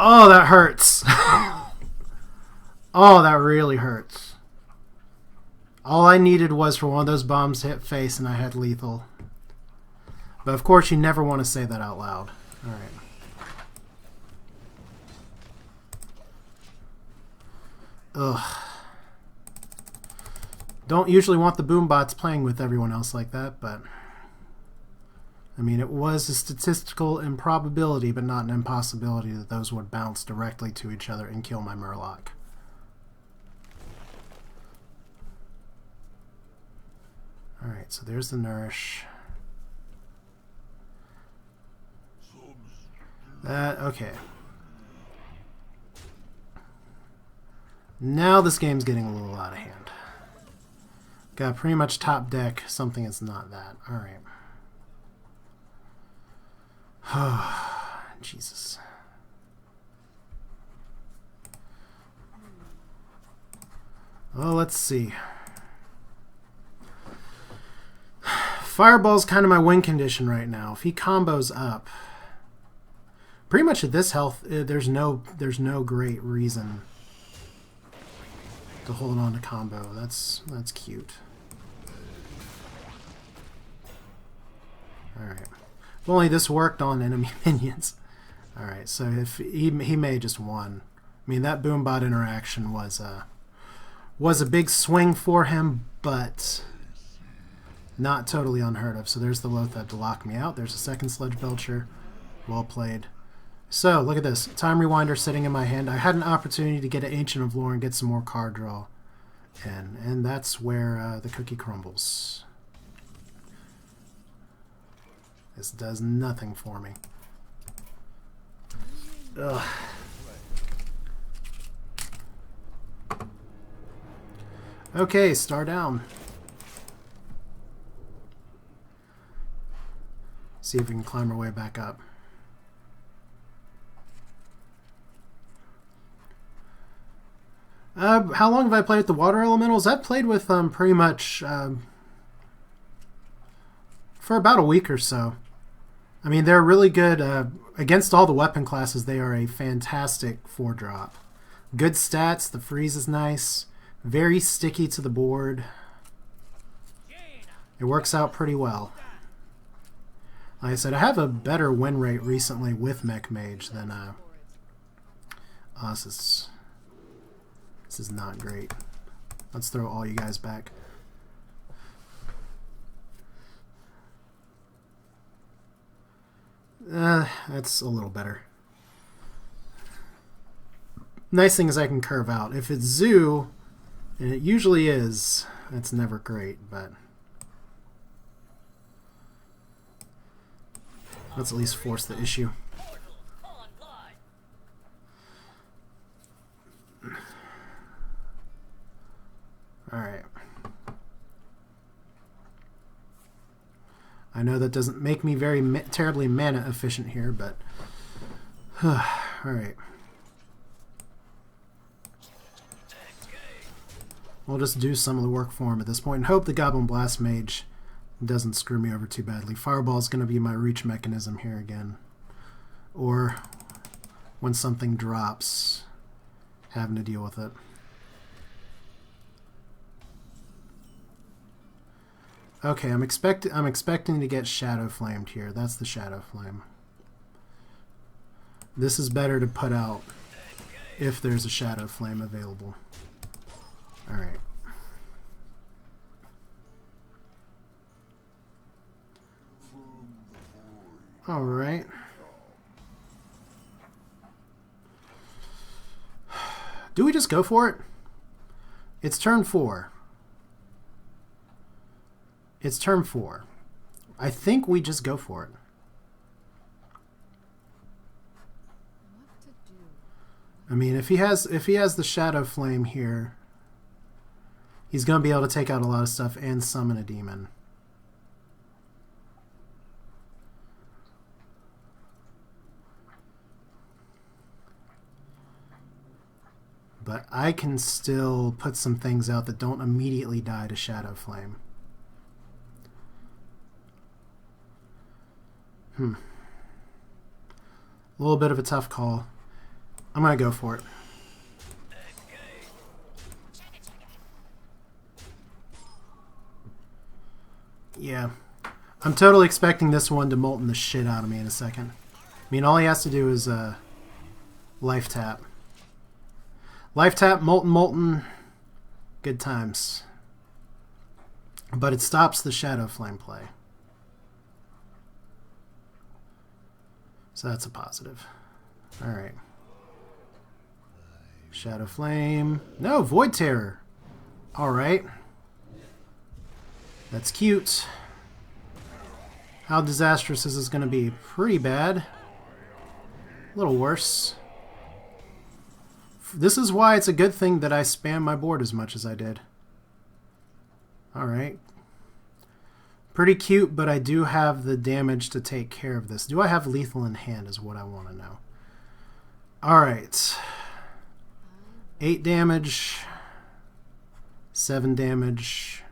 Oh, that hurts. Oh, that really hurts. All I needed was for one of those bombs to hit face and I had lethal. But of course you never want to say that out loud. Alright. Ugh. Don't usually want the boom bots playing with everyone else like that, but... I mean, it was a statistical improbability, but not an impossibility that those would bounce directly to each other and kill my Murloc. Alright, so there's the Nourish. Okay. Now this game's getting a little out of hand. Got pretty much top deck something that's not that. Alright. Jesus. Well, let's see. Fireball's kind of my win condition right now. If he combos up, pretty much at this health, there's no great reason to hold on to combo. That's cute. All right. If only this worked on enemy minions. Alright, so if he may just won. I mean, that Boombot interaction was a big swing for him, but not totally unheard of. So there's the Lotheb to lock me out. There's a second Sledge Belcher. Well played. So, look at this. Time Rewinder sitting in my hand. I had an opportunity to get an Ancient of Lore and get some more card draw. And that's where the cookie crumbles. This does nothing for me. Ugh. Okay, star down. See if we can climb our way back up. How long have I played with the Water Elementals? I've played with them pretty much for about a week or so. I mean, they're really good. Against all the weapon classes, they are a fantastic 4-drop. Good stats, the freeze is nice. Very sticky to the board. It works out pretty well. Like I said, I have a better win rate recently with Mech Mage than... this is not great. Let's throw all you guys back. That's a little better. Nice thing is I can curve out. If it's zoo, and it usually is, that's never great, but let's at least force the issue. Alright. I know that doesn't make me very terribly mana efficient here, but alright. We'll just do some of the work for him at this point and hope the Goblin Blast Mage doesn't screw me over too badly. Fireball is going to be my reach mechanism here again. Or when something drops, having to deal with it. Okay, I'm expecting to get Shadow Flamed here. That's the Shadow Flame. This is better to put out if there's a Shadow Flame available. Alright. Alright. Do we just go for it? It's turn 4. It's turn 4. I think we just go for it. I mean, if he has the Shadow Flame here, he's going to be able to take out a lot of stuff and summon a demon. But I can still put some things out that don't immediately die to Shadow Flame. A little bit of a tough call. I'm going to go for it. Yeah. I'm totally expecting this one to molten the shit out of me in a second. I mean, all he has to do is life tap. Life tap, molten, good times. But it stops the Shadow Flame play. So that's a positive. Alright. Shadow Flame. No, Void Terror. Alright. That's cute. How disastrous is this going to be? Pretty bad. A little worse. This is why it's a good thing that I spam my board as much as I did. Alright. Pretty cute, but I do have the damage to take care of this. Do I have lethal in hand is what I want to know. Alright. 8 damage. 7 damage.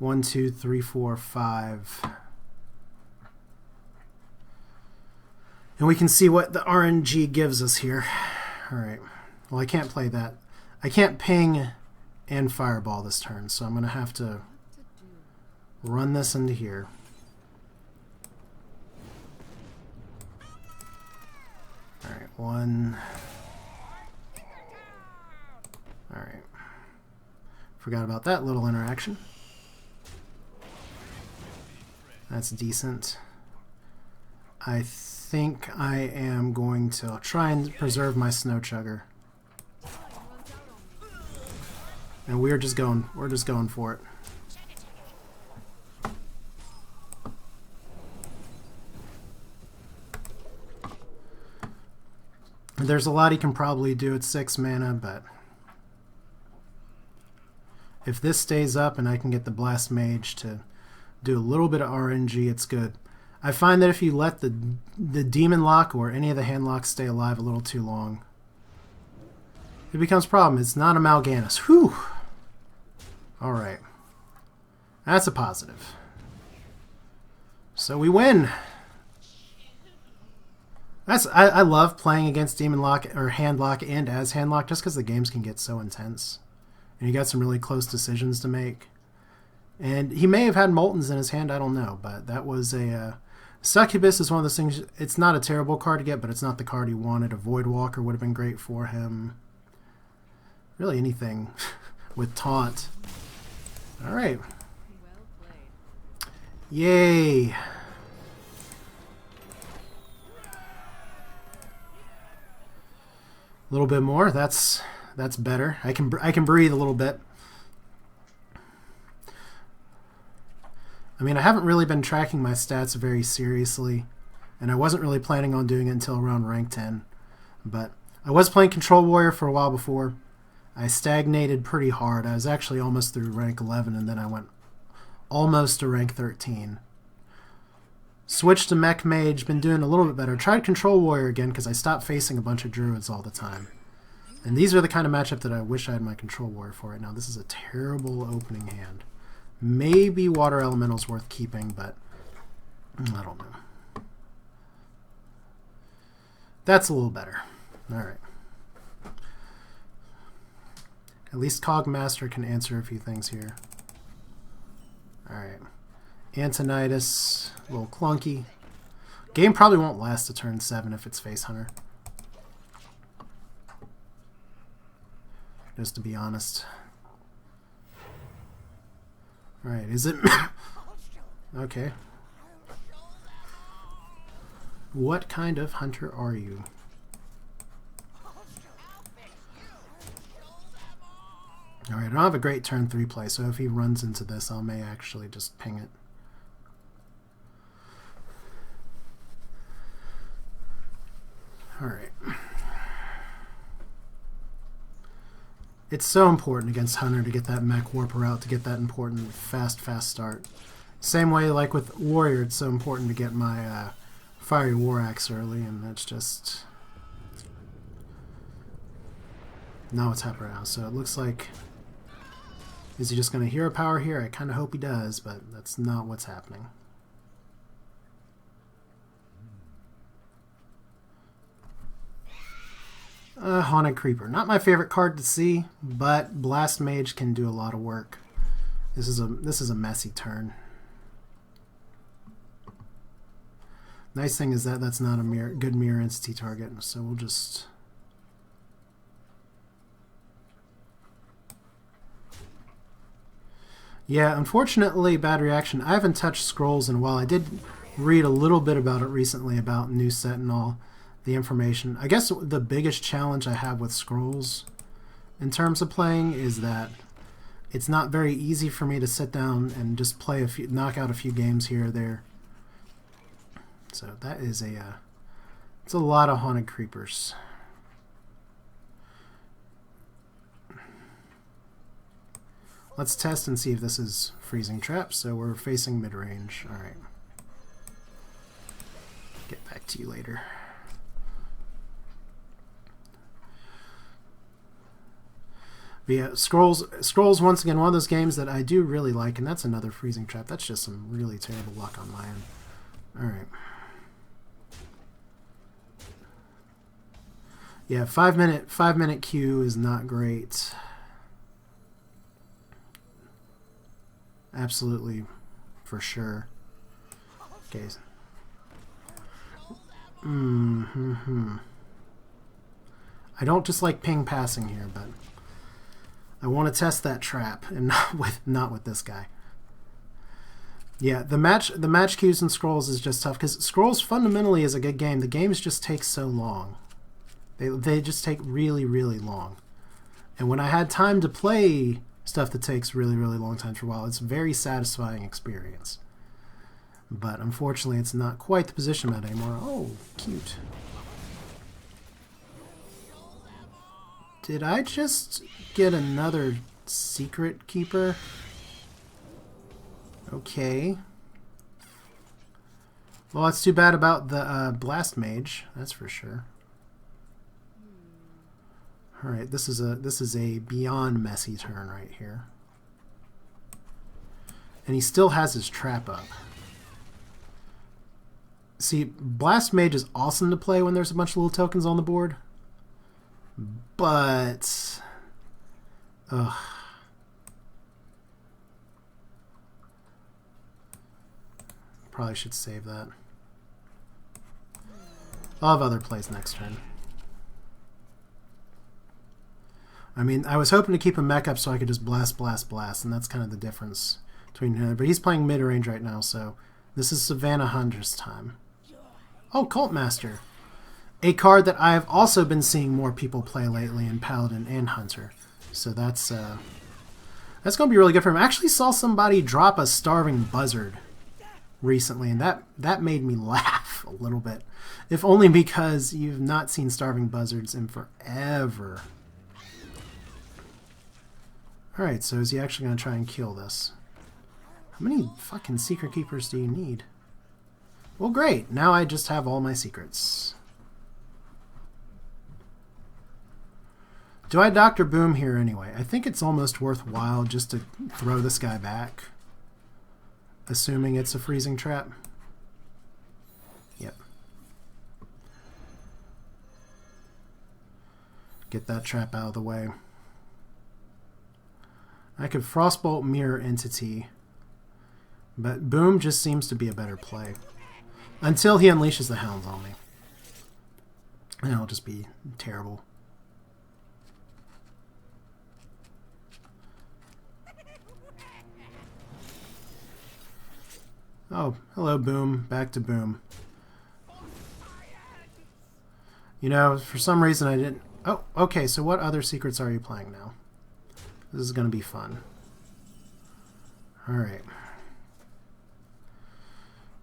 1, 2, 3, 4, 5. And we can see what the RNG gives us here. Alright. Well, I can't play that. I can't ping and fireball this turn, so I'm going to have to run this into here. Alright, 1. Alright. Forgot about that little interaction. That's decent. I think I am going to try and preserve my Snow Chugger. And we're just going for it. There's a lot he can probably do at 6 mana, but if this stays up and I can get the Blast Mage to do a little bit of RNG, it's good. I find that if you let the Demon Lock or any of the hand locks stay alive a little too long, it becomes a problem. It's not a Mal'Ganis. Whew! Alright. That's a positive. So we win! I love playing against Demon Lock or Hand Lock and as Hand Lock just because the games can get so intense. And you got some really close decisions to make. And he may have had Moltens in his hand, I don't know. But that was a... Succubus is one of those things... It's not a terrible card to get, but it's not the card he wanted. A Voidwalker would have been great for him. Really anything with Taunt. Alright. little bit more. That's better. I can breathe a little bit. I mean, I haven't really been tracking my stats very seriously, and I wasn't really planning on doing it until around rank 10. But I was playing Control Warrior for a while before. I stagnated pretty hard. I was actually almost through rank 11, and then I went almost to rank 13. Switched to Mech Mage, been doing a little bit better. Tried Control Warrior again because I stopped facing a bunch of Druids all the time. And these are the kind of matchup that I wish I had my Control Warrior for right now. This is a terrible opening hand. Maybe Water Elemental's worth keeping, but I don't know. That's a little better. Alright. At least Cogmaster can answer a few things here. Alright. Antonidas, a little clunky. Game probably won't last to turn 7 if it's Face Hunter. Just to be honest. Alright, is it... Okay. What kind of hunter are you? Alright, I don't have a great turn 3 play, so if he runs into this, I may actually just ping it. Alright. It's so important against Hunter to get that Mech Warper out, to get that important fast start. Same way like with Warrior, it's so important to get my Fiery War Axe early, and that's just not what's happening now. So it looks like, is he just going to hero power here? I kind of hope he does, but that's not what's happening. Haunted Creeper. Not my favorite card to see, but Blast Mage can do a lot of work. This is a messy turn. Nice thing is that that's not a good mirror entity target, so we'll just... Yeah, unfortunately, bad reaction. I haven't touched Scrolls in a while. I did read a little bit about it recently, about new set and all the information. I guess the biggest challenge I have with Scrolls in terms of playing is that it's not very easy for me to sit down and just play a few, knock out a few games here or there. So that is it's a lot of Haunted Creepers. Let's test and see if this is Freezing Trap. So we're facing mid-range. Alright. Get back to you later. But yeah, Scrolls once again, one of those games that I do really like, and that's another Freezing Trap. That's just some really terrible luck on my end. Alright. Yeah, 5 minute queue is not great. Absolutely, for sure. Okay. I don't just like ping passing here, but I want to test that trap, and not with this guy. Yeah, the match queues and Scrolls is just tough because Scrolls fundamentally is a good game. The games just take so long. They just take really, really long. And when I had time to play stuff that takes really, really long time for a while, it's a very satisfying experience. But unfortunately, it's not quite the position I'm at anymore. Oh, cute. Did I just get another Secret Keeper? Okay. Well, that's too bad about the Blast Mage, that's for sure. All right, this is a beyond messy turn right here, and he still has his trap up. See, Blast Mage is awesome to play when there's a bunch of little tokens on the board, but probably should save that. I'll have other plays next turn. I mean, I was hoping to keep a mech up so I could just blast, and that's kind of the difference between him. But he's playing mid-range right now, so this is Savannah Hunter's time. Oh, Cult Master. a card that I've also been seeing more people play lately in Paladin and Hunter. So that's going to be really good for him. I actually saw somebody drop a Starving Buzzard recently, and that made me laugh a little bit. If only because you've not seen Starving Buzzards in forever. Alright, so is he actually going to try and kill this? How many fucking Secret Keepers do you need? Well, great. Now I just have all my secrets. Do I Dr. Boom here anyway? I think it's almost worthwhile just to throw this guy back. Assuming it's a freezing trap. Yep. Get that trap out of the way. I could Frostbolt Mirror Entity. But Boom just seems to be a better play. Until he unleashes the Hounds on me. And it'll just be terrible. Oh, hello, Boom. Back to Boom. You know, for some reason I didn't... Oh, okay, so what other secrets are you playing now? This is going to be fun. Alright.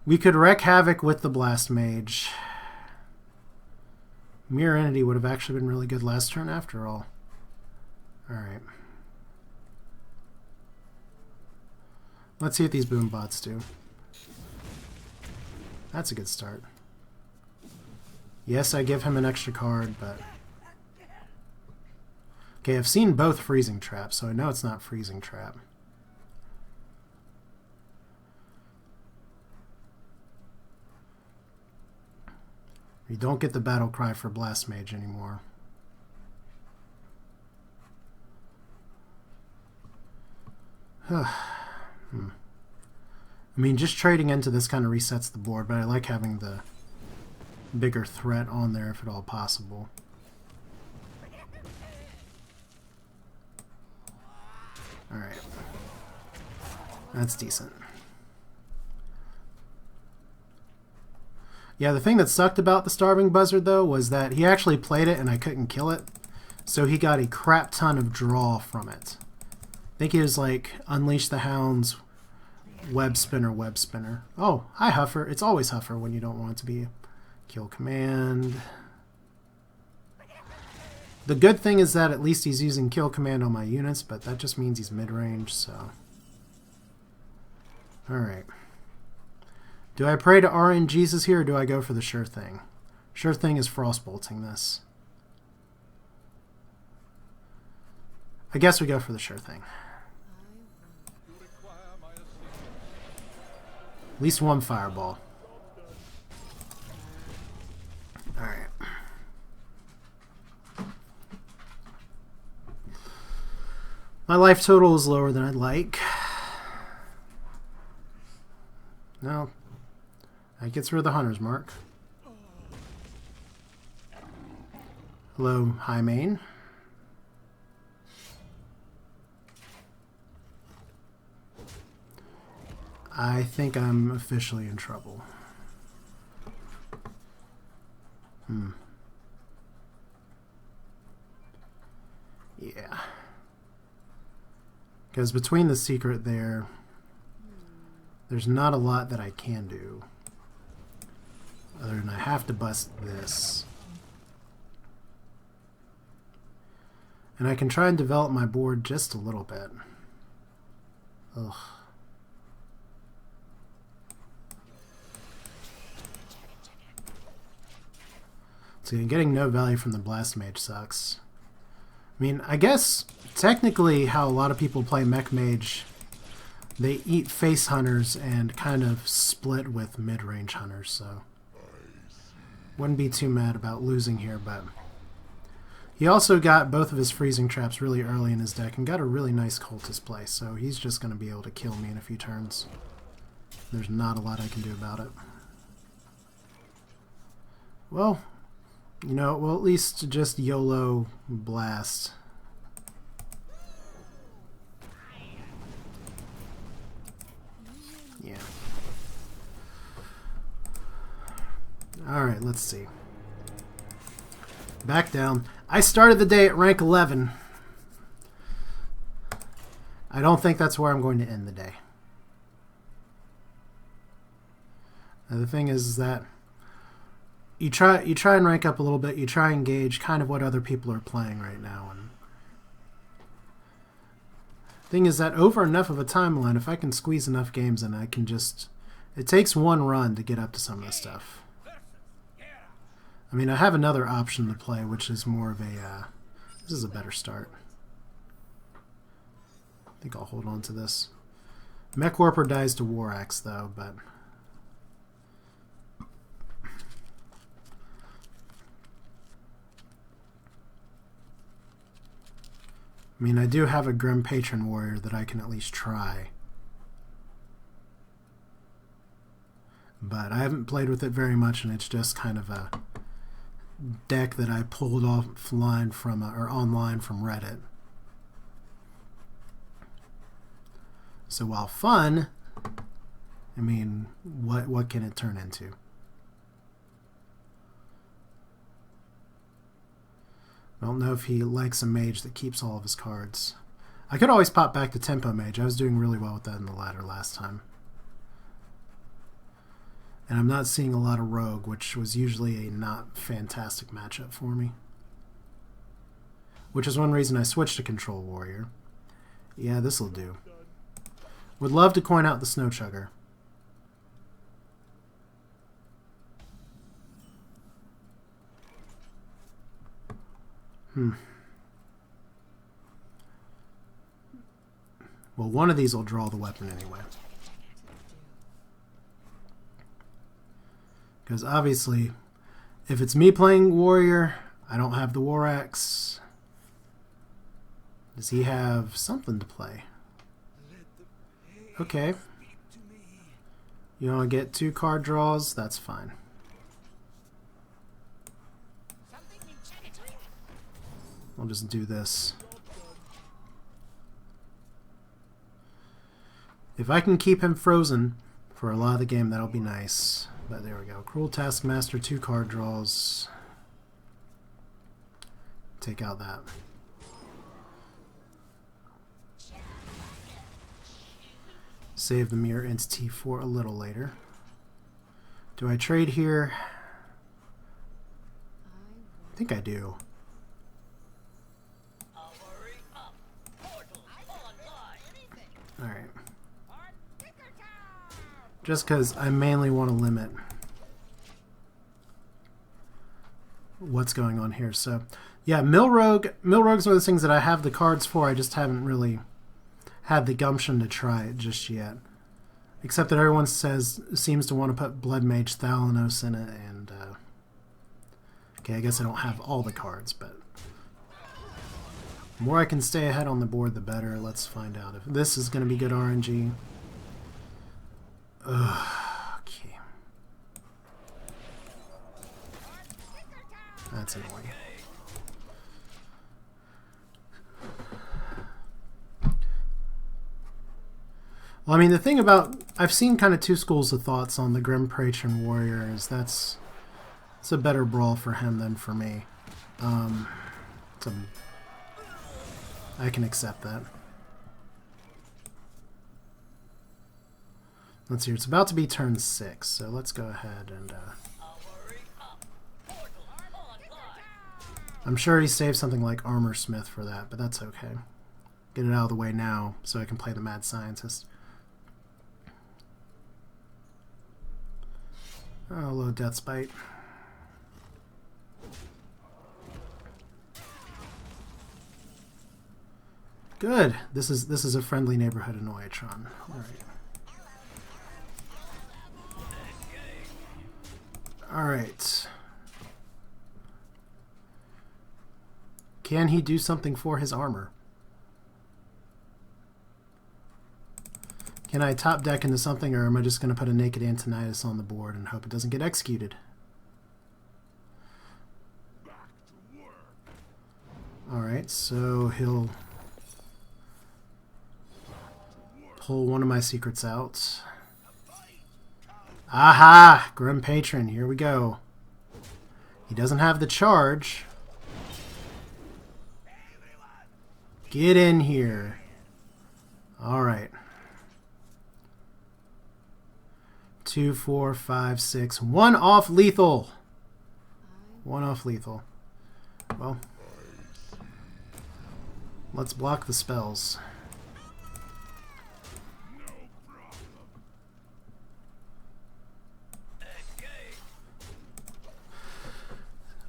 We could wreak havoc with the Blast Mage. Mirror Entity would have actually been really good last turn after all. Alright. Let's see what these Boom bots do. That's a good start. Yes, I give him an extra card, but... Okay, I've seen both Freezing Traps, so I know it's not Freezing Trap. You don't get the battle cry for Blast Mage anymore. I mean, just trading into this kind of resets the board, but I like having the bigger threat on there if at all possible. Alright. That's decent. Yeah, the thing that sucked about the Starving Buzzard, though, was that he actually played it and I couldn't kill it. So he got a crap ton of draw from it. I think he was like, Unleash the Hounds, Web Spinner, Web Spinner. Oh, hi Huffer. It's always Huffer when you don't want it to be Kill Command. The good thing is that at least he's using Kill Command on my units, but that just means he's mid-range, so... Alright. Do I pray to RNGesus here, or do I go for the sure thing? Sure thing is Frostbolting this. I guess we go for the sure thing. At least one fireball. Alright. My life total is lower than I'd like. No. That gets rid of the Hunter's Mark. Hello, High Main. I think I'm officially in trouble. Yeah. Because between the secret there, there's not a lot that I can do. Other than I have to bust this. And I can try and develop my board just a little bit. Ugh. So getting no value from the Blast Mage sucks. I mean, I guess technically how a lot of people play Mech Mage, they eat face hunters and kind of split with mid-range hunters, so wouldn't be too mad about losing here, but he also got both of his freezing traps really early in his deck and got a really nice cultist play, so he's just going to be able to kill me in a few turns. There's not a lot I can do about it. Well, you know, we'll at least just YOLO blast. Yeah. Alright, let's see. Back down. I started the day at rank 11. I don't think that's where I'm going to end the day. Now, the thing is that you try and rank up a little bit. You try and gauge kind of what other people are playing right now. And the thing is that over enough of a timeline, if I can squeeze enough games in, I can just... It takes one run to get up to some of this stuff. I mean, I have another option to play, which is more of a... this is a better start. I think I'll hold on to this. Mech Warper dies to War Axe, though, but... I mean, I do have a Grim Patron Warrior that I can at least try. But I haven't played with it very much, and it's just kind of a deck that I pulled offline from or online from Reddit. So while fun, I mean, what can it turn into? I don't know if he likes a mage that keeps all of his cards. I could always pop back to Tempo Mage. I was doing really well with that in the ladder last time. And I'm not seeing a lot of Rogue, which was usually a not fantastic matchup for me. Which is one reason I switched to Control Warrior. Yeah, this'll do. Would love to coin out the Snow Chugger. Well, one of these will draw the weapon anyway. Because obviously, if it's me playing Warrior, I don't have the War Axe. Does he have something to play? Okay. You want to get 2 card draws? That's fine. I'll just do this. If I can keep him frozen for a lot of the game, that'll be nice. But there we go. Cruel Taskmaster, 2 card draws. Take out that. Save the Mirror Entity for a little later. Do I trade here? I think I do. Alright. Just because I mainly want to limit what's going on here. So, yeah, Mill Rogue's one of those things that I have the cards for. I just haven't really had the gumption to try it just yet. Except that everyone seems to want to put Blood Mage Thalanos in it, and okay, I guess I don't have all the cards, but the more I can stay ahead on the board, the better. Let's find out if this is going to be good RNG. Okay. That's annoying. Well, I mean, the thing about... I've seen kind of 2 schools of thoughts on the Grim Patron Warrior is it's a better brawl for him than for me. I can accept that. Let's see, it's about to be turn 6, so let's go ahead and... I'm sure he saved something like Armor Smith for that, but that's okay. Get it out of the way now so I can play the Mad Scientist. Oh, low Death Spite. Good. This is a friendly neighborhood in Oatron. Alright. Alright. Can he do something for his armor? Can I top deck into something, or am I just going to put a Naked Antonitis on the board and hope it doesn't get executed? Alright, so he'll pull one of my secrets out. Aha! Grim Patron, here we go. He doesn't have the charge, Get in here. Alright. 2, 4, 5, 6. 1 off lethal. 1 off lethal. Well, let's block the spells.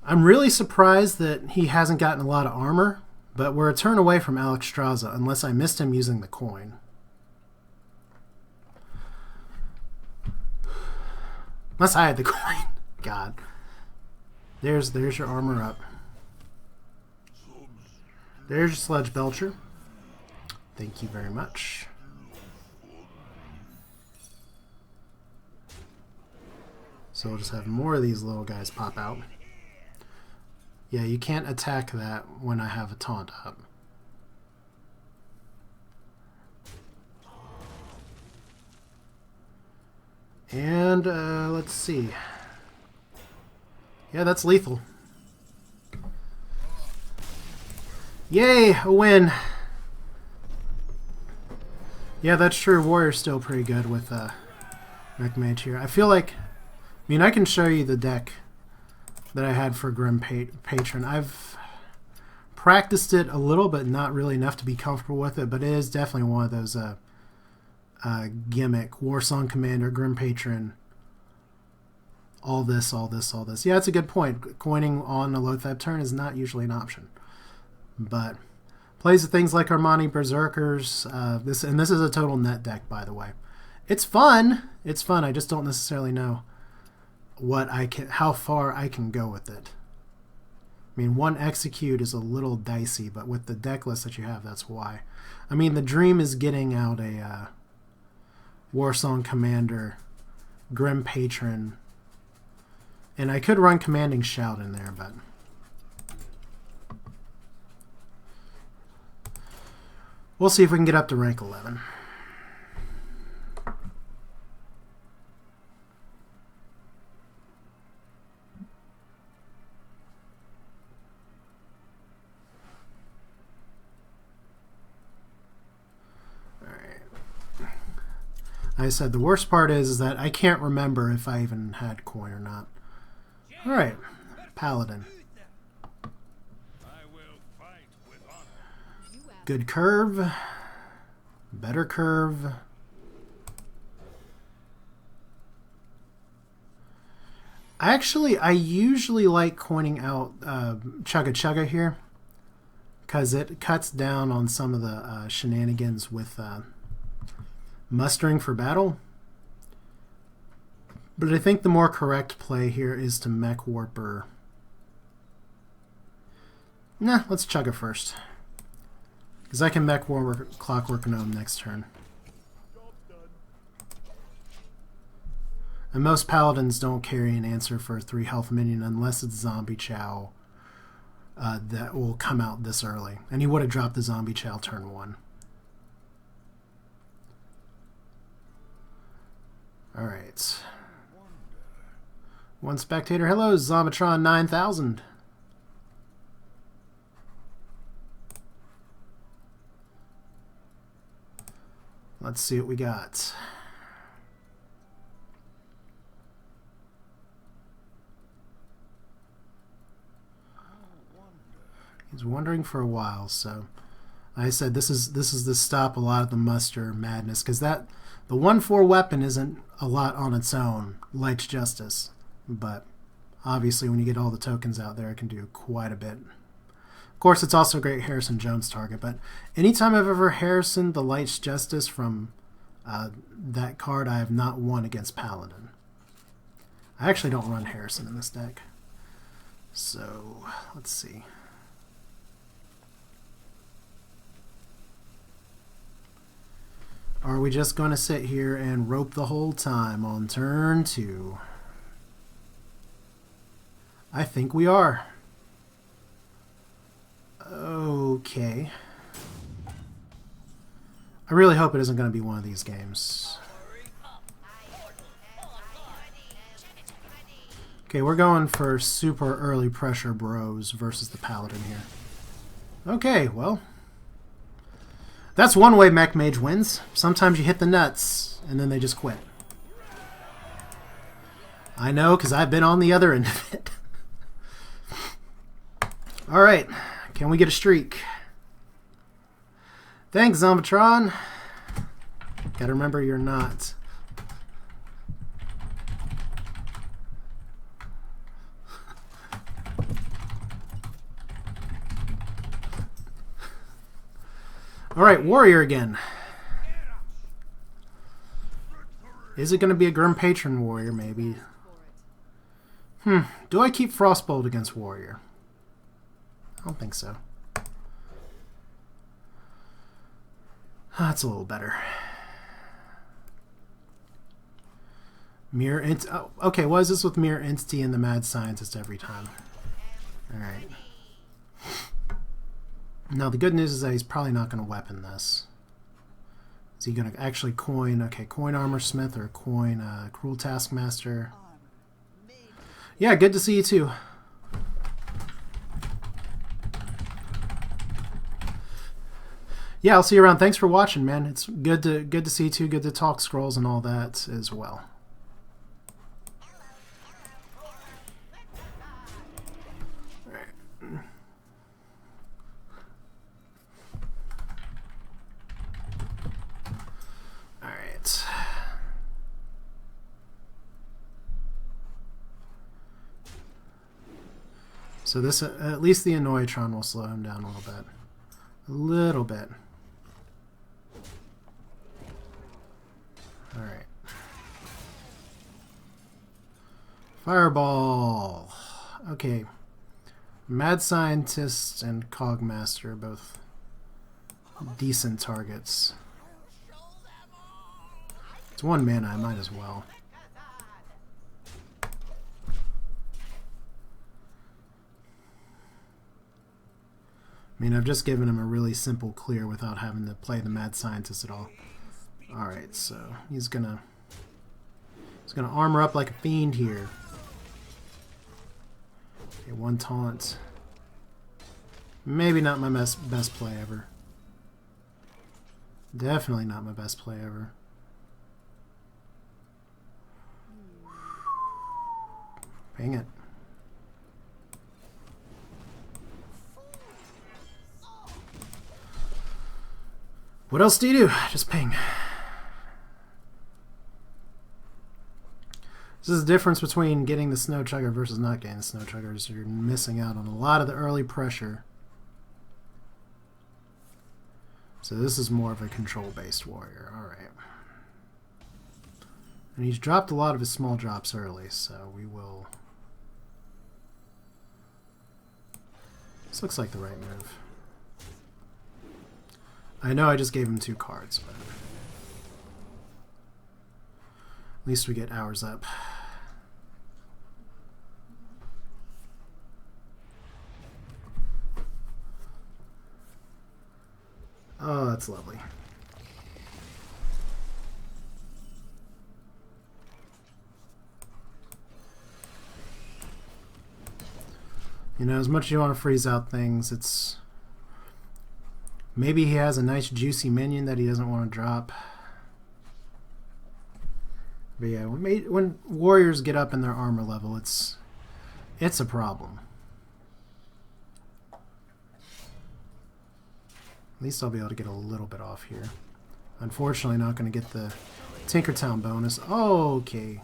I'm really surprised that he hasn't gotten a lot of armor, but we're a turn away from Alexstrasza, unless I missed him using the coin. Unless I had the coin. God. There's your armor up. There's your Sludge Belcher. Thank you very much. So we'll just have more of these little guys pop out. Yeah, you can't attack that when I have a taunt up. And, let's see. Yeah, that's lethal. Yay, a win! Yeah, that's true. Warrior's still pretty good with Mech Mage here. I feel like... I mean, I can show you the deck that I had for Grim Patron. I've practiced it a little, but not really enough to be comfortable with it. But it is definitely one of those gimmick Warsong Commander, Grim Patron. All this, all this, all this. Yeah, that's a good point. Coining on a Loatheb turn is not usually an option, but plays with things like Armani Berserkers. This is a total net deck, by the way. It's fun. It's fun. I just don't necessarily know how far I can go with it. I mean, 1 execute is a little dicey, but with the deck list that you have, that's why. I mean, the dream is getting out a Warsong Commander, Grim Patron, and I could run Commanding Shout in there, but we'll see if we can get up to rank 11. I said the worst part is that I can't remember if I even had coin or not. Alright, Paladin. Good curve. Better curve. I usually like coining out Chugga Chugga here, because it cuts down on some of the shenanigans with mustering for battle. But I think the more correct play here is to Mech Warper. Nah, let's Chugga first, because I can Mech Warper Clockwork Gnome next turn. And most Paladins don't carry an answer for a 3 health minion unless it's Zombie Chow that will come out this early. And he would have dropped the Zombie Chow turn 1. Alright. 1 spectator. Hello, Zombitron 9000. Let's see what we got. He's wondering for a while, so like I said, this is the stop a lot of the muster madness, because that the 1/4 weapon isn't a lot on its own, Light's Justice, but obviously when you get all the tokens out there, it can do quite a bit. Of course, it's also a great Harrison Jones target, but anytime I've ever Harrisoned the Light's Justice from that card, I have not won against Paladin. I actually don't run Harrison in this deck, so let's see. Are we just going to sit here and rope the whole time on turn 2? I think we are. Okay. I really hope it isn't going to be one of these games. Okay, we're going for super early pressure bros versus the Paladin here. Okay, well, That's one way Mech Mage wins. Sometimes you hit the nuts, and then they just quit. I know, because I've been on the other end of it. Alright, can we get a streak? Thanks, Zombatron. Gotta remember you're not. Alright, Warrior again. Is it going to be a Grim Patron Warrior, maybe? Do I keep Frostbolt against Warrior? I don't think so. That's a little better. Mirror Entity. Oh, okay, why is this with Mirror Entity and the Mad Scientist every time? Alright. Now, the good news is that he's probably not going to weapon this. Is he going to actually coin... Okay, coin Armor Smith or coin Cruel Taskmaster. Yeah, good to see you too. Yeah, I'll see you around. Thanks for watching, man. It's good to see you too. Good to talk scrolls and all that as well. So this, at least the Annoytron will slow him down a little bit. A little bit. Alright. Fireball! Okay. Mad Scientist and Cogmaster are both decent targets. It's 1 mana, I might as well. I mean, I've just given him a really simple clear without having to play the Mad Scientist at all. Alright, so he's gonna armor up like a fiend here. Okay, 1 taunt. Maybe not my best play ever. Definitely not my best play ever. Dang it. What else do you do? Just ping. This is the difference between getting the Snow Chugger versus not getting the Snow Chuggers. You're missing out on a lot of the early pressure. So this is more of a control-based warrior. Alright. And he's dropped a lot of his small drops early, so we will... This looks like the right move. I know I just gave him 2 cards, but at least we get hours up. Oh, that's lovely. You know, as much as you want to freeze out things, it's... Maybe he has a nice juicy minion that he doesn't want to drop. But yeah, when warriors get up in their armor level, it's a problem. At least I'll be able to get a little bit off here. Unfortunately, not going to get the Tinkertown bonus. Oh, okay.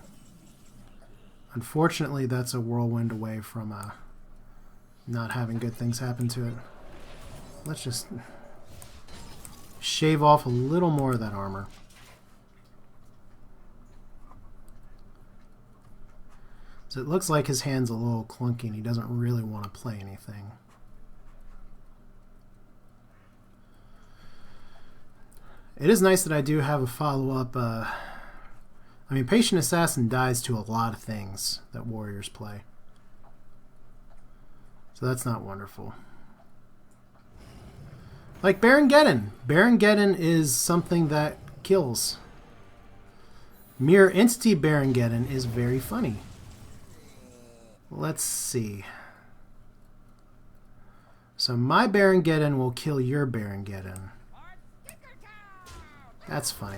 Unfortunately, that's a whirlwind away from not having good things happen to it. Let's just shave off a little more of that armor. So it looks like his hand's a little clunky and he doesn't really want to play anything. It is nice that I do have a follow-up. I mean, Patient Assassin dies to a lot of things that warriors play. So that's not wonderful. Like Baron Geddon. Baron Geddon is something that kills. Mirror Entity Baron Geddon is very funny. Let's see. So my Baron Geddon will kill your Baron Geddon. That's funny.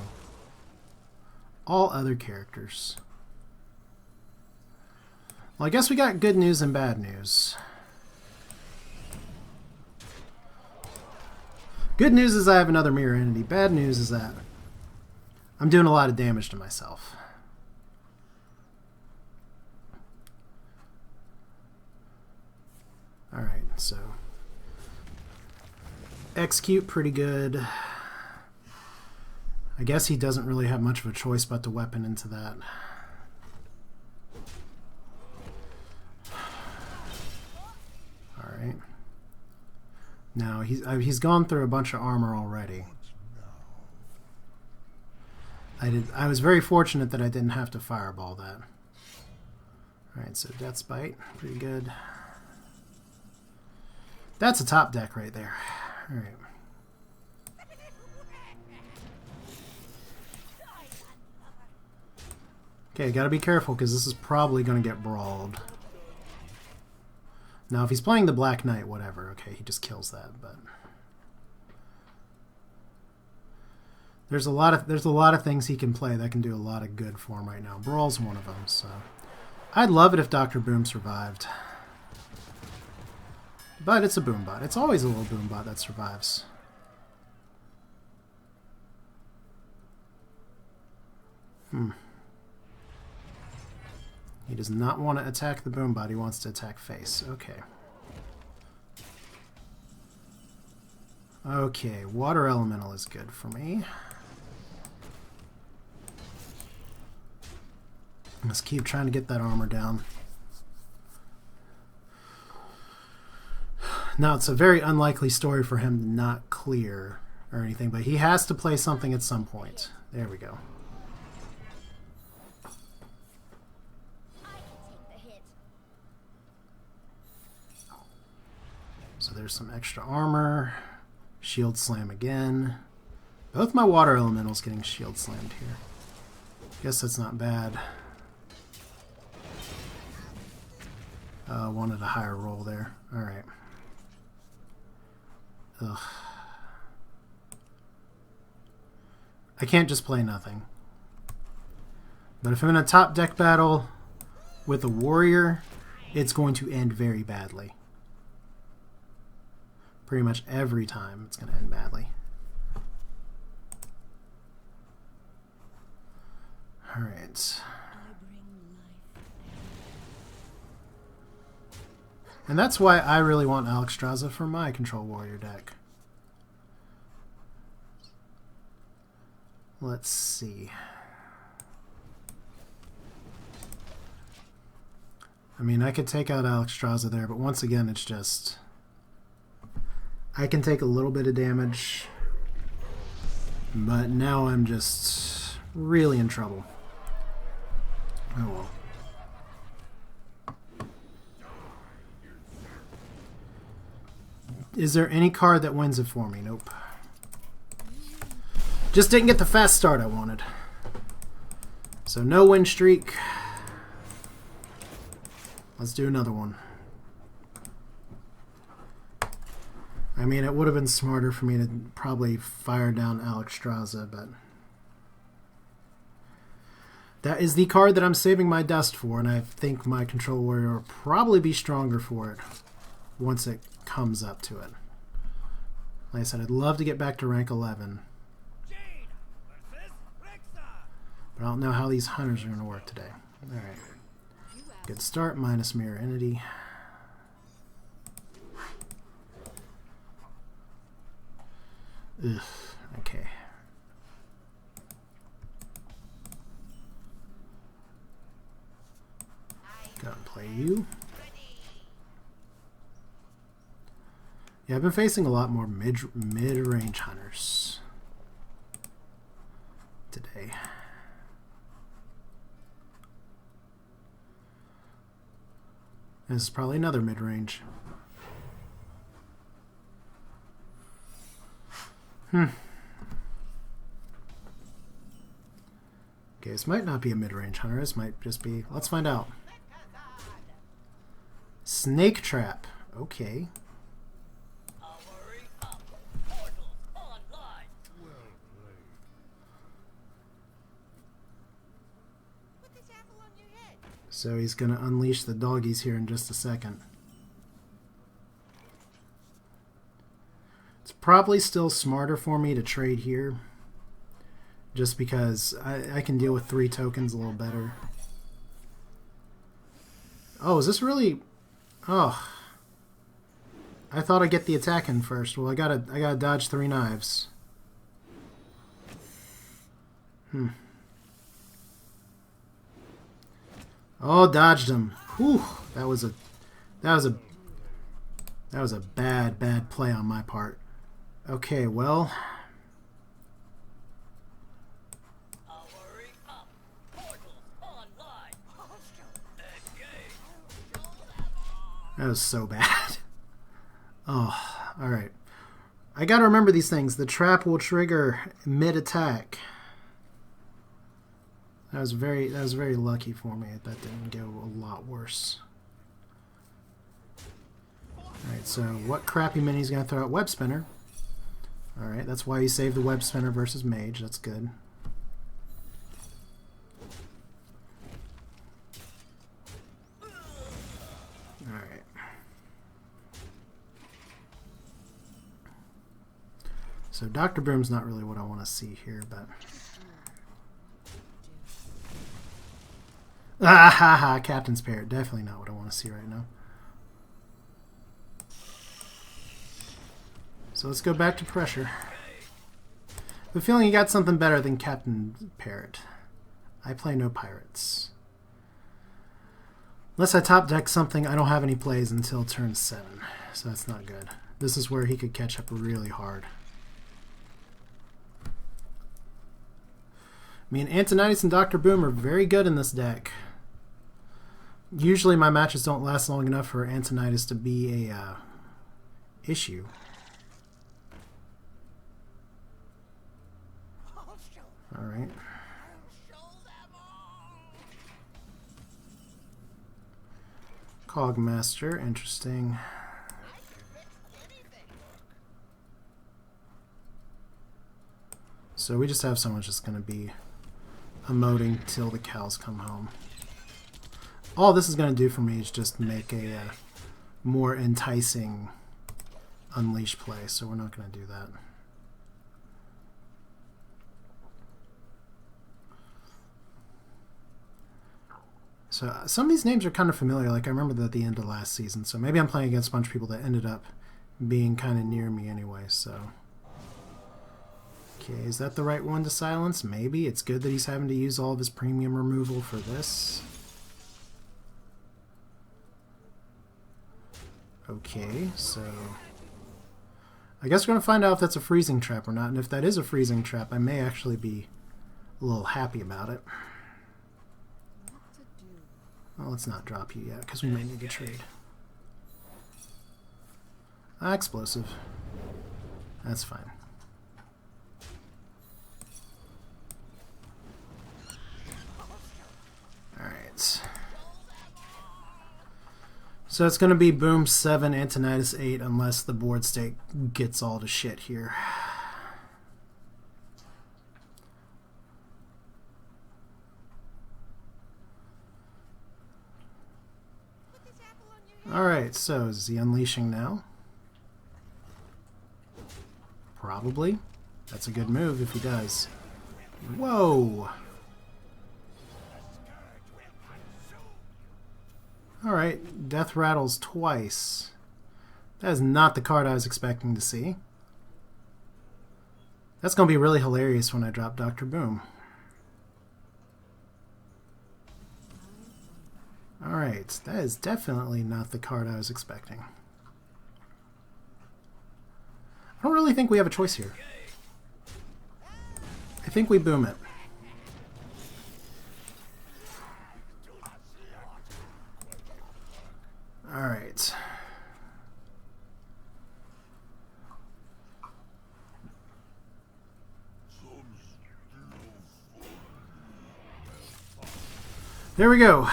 All other characters. Well, I guess we got good news and bad news. Good news is I have another mirror entity. Bad news is that I'm doing a lot of damage to myself. Alright, so execute pretty good. I guess he doesn't really have much of a choice but to weapon into that. Alright. Now, he's gone through a bunch of armor already. I was very fortunate that I didn't have to fireball that. Alright, so Death's Bite, pretty good. That's a top deck right there. Alright. Okay, gotta be careful because this is probably gonna get brawled. Now, if he's playing the Black Knight, whatever. Okay, he just kills that, but there's a lot of things he can play that can do a lot of good for him right now. Brawl's one of them, so I'd love it if Dr. Boom survived. But it's a boom bot. It's always a little boom bot that survives. He does not want to attack the boom bot. He wants to attack face. Okay. Okay, water elemental is good for me. Let's keep trying to get that armor down. Now, it's a very unlikely story for him to not clear or anything, but he has to play something at some point. There we go. So there's some extra armor. Shield slam again. Both my water elementals getting shield slammed here. Guess that's not bad. Wanted a higher roll there. Alright. Ugh. I can't just play nothing. But if I'm in a top deck battle with a warrior, it's going to end very badly. Pretty much every time it's going to end badly. Alright. And that's why I really want Alexstrasza for my Control Warrior deck. Let's see. I mean, I could take out Alexstrasza there, but once again, it's just... I can take a little bit of damage, but now I'm just really in trouble. Oh well. Is there any card that wins it for me? Nope. Just didn't get the fast start I wanted. So no win streak. Let's do another one. I mean, it would have been smarter for me to probably fire down Alexstrasza, but that is the card that I'm saving my dust for, and I think my Control Warrior will probably be stronger for it once it comes up to it. Like I said, I'd love to get back to rank 11. But I don't know how these hunters are going to work today. Alright. Good start, minus Mirror Entity. Ugh, okay. Go and play you. Yeah, I've been facing a lot more mid-range hunters today. This is probably another mid-range. Okay, this might not be a mid-range hunter. This might just be... Let's find out. Snake Trap. Okay. So he's going to unleash the doggies here in just a second. It's probably still smarter for me to trade here, just because I can deal with 3 tokens a little better. Oh, is this really... Oh. I thought I'd get the attack in first. Well, I gotta dodge 3 knives. Oh, dodged him. Whew. That was a bad play on my part. Okay, well... That was so bad. Oh, alright. I gotta remember these things. The trap will trigger mid-attack. That was very lucky for me. That didn't go a lot worse. Alright, so what crappy mini is going to throw out? Web Spinner. Alright, that's why you saved the Web Spinner versus Mage. That's good. Alright. So Dr. Broom's not really what I want to see here, but... Ah ha ha! Captain's Parrot. Definitely not what I want to see right now. So let's go back to pressure. I have a feeling you got something better than Captain Parrot. I play no pirates. Unless I top deck something, I don't have any plays until turn 7. So that's not good. This is where he could catch up really hard. I mean, Antonidas and Dr. Boom are very good in this deck. Usually my matches don't last long enough for Antonidas to be a issue. Alright. Cogmaster, interesting. So we just have someone just going to be emoting till the cows come home. All this is going to do for me is just make a more enticing unleash play, so we're not going to do that. So some of these names are kind of familiar. Like I remember that at the end of last season, so maybe I'm playing against a bunch of people that ended up being kind of near me anyway. So okay, is that the right one to silence? Maybe. It's good that he's having to use all of his premium removal for this. Okay, so I guess we're going to find out if that's a freezing trap or not, and if that is a freezing trap, I may actually be a little happy about it. Well, let's not drop you yet, because we might need to trade. Explosive. That's fine. Alright. So it's going to be Boom 7, Antonidas 8, unless the board state gets all to shit here. Alright, so is he unleashing now? Probably. That's a good move if he does. Whoa! Alright, Death Rattles twice. That is not the card I was expecting to see. That's going to be really hilarious when I drop Dr. Boom. Alright, that is definitely not the card I was expecting. I don't really think we have a choice here. I think we boom it. Alright. There we go.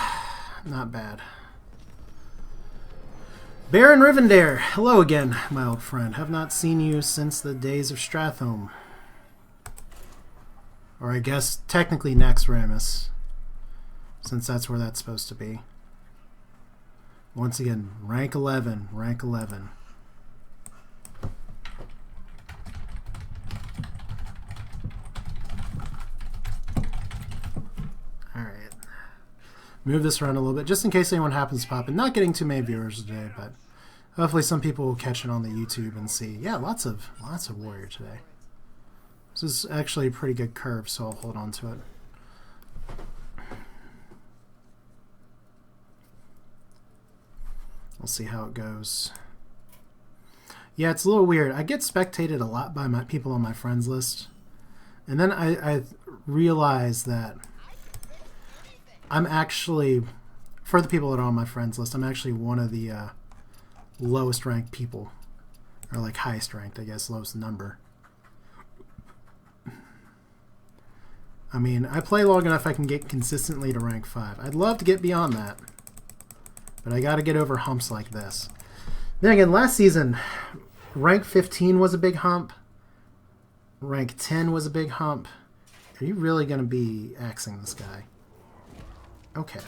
Not bad. Baron Rivendare, hello again, my old friend. Have not seen you since the days of Strathholm. Or I guess technically Naxxramas. since that's where that's supposed to be. Once again, rank 11, rank 11. Alright. Move this around a little bit, just in case anyone happens to pop in. Not getting too many viewers today, but hopefully some people will catch it on the YouTube and see. Yeah, lots of warrior today. This is actually a pretty good curve, so I'll hold on to it. We'll see how it goes. Yeah, it's a little weird. I get spectated a lot by my people on my friends list. And then I realize that I'm actually, for the people that are on my friends list, I'm actually one of the lowest ranked people. Or like highest ranked, I guess, lowest number. I mean, I play long enough I can get consistently to rank 5. I'd love to get beyond that. But I gotta get over humps like this. Then again, last season, rank 15 was a big hump. Rank 10 was a big hump. Are you really gonna be axing this guy? Okay.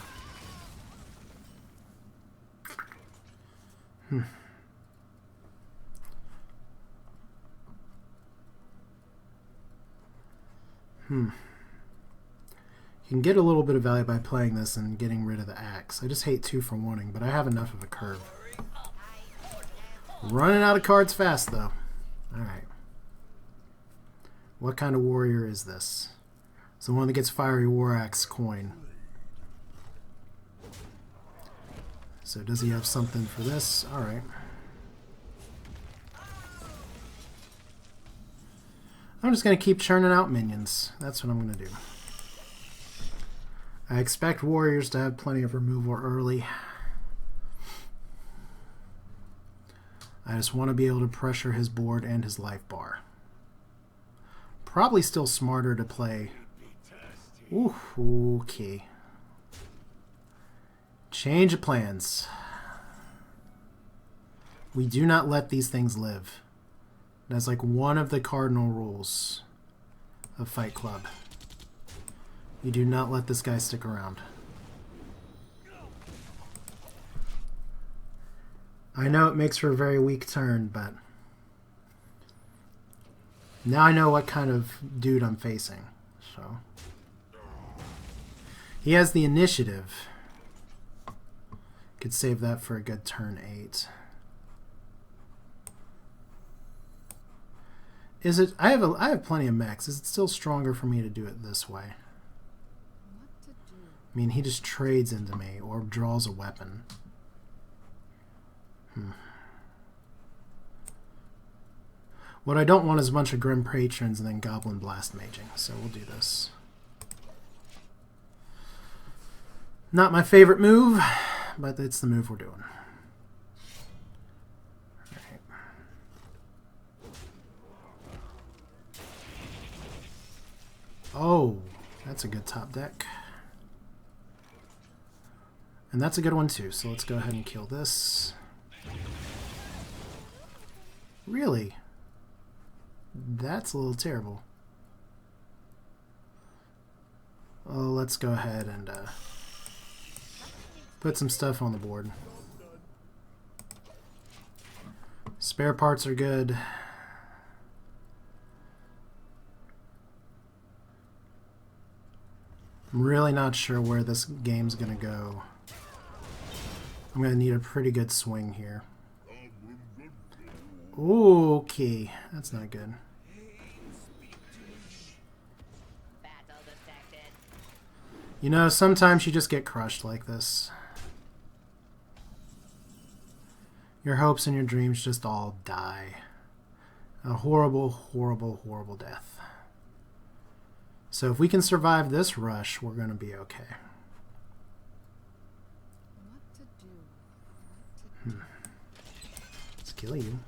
You can get a little bit of value by playing this and getting rid of the axe. I just hate 2 for 1-ing, but I have enough of a curve. Running out of cards fast, though. Alright. What kind of warrior is this? It's the one that gets Fiery War Axe coin. So does he have something for this? Alright. I'm just going to keep churning out minions. That's what I'm going to do. I expect warriors to have plenty of removal early. I just want to be able to pressure his board and his life bar. Probably still smarter to play. Ooh, okay. Change of plans. We do not let these things live. That's like one of the cardinal rules of Fight Club. You do not let this guy stick around. I know it makes for a very weak turn, but now I know what kind of dude I'm facing. So he has the initiative. Could save that for a good turn 8. Is it? I have plenty of mechs. Is it still stronger for me to do it this way? I mean, he just trades into me or draws a weapon. What I don't want is a bunch of Grim Patrons and then Goblin Blast Maging, so we'll do this. Not my favorite move, but it's the move we're doing. Alright. Oh, that's a good top deck. And that's a good one too, so let's go ahead and kill this. Really? That's a little terrible. Oh, let's go ahead and put some stuff on the board. Spare parts are good. I'm really not sure where this game's gonna go. I'm going to need a pretty good swing here. Okay, that's not good. You know, sometimes you just get crushed like this. Your hopes and your dreams just all die. A horrible, horrible, horrible death. So if we can survive this rush, we're going to be okay. Let's kill you.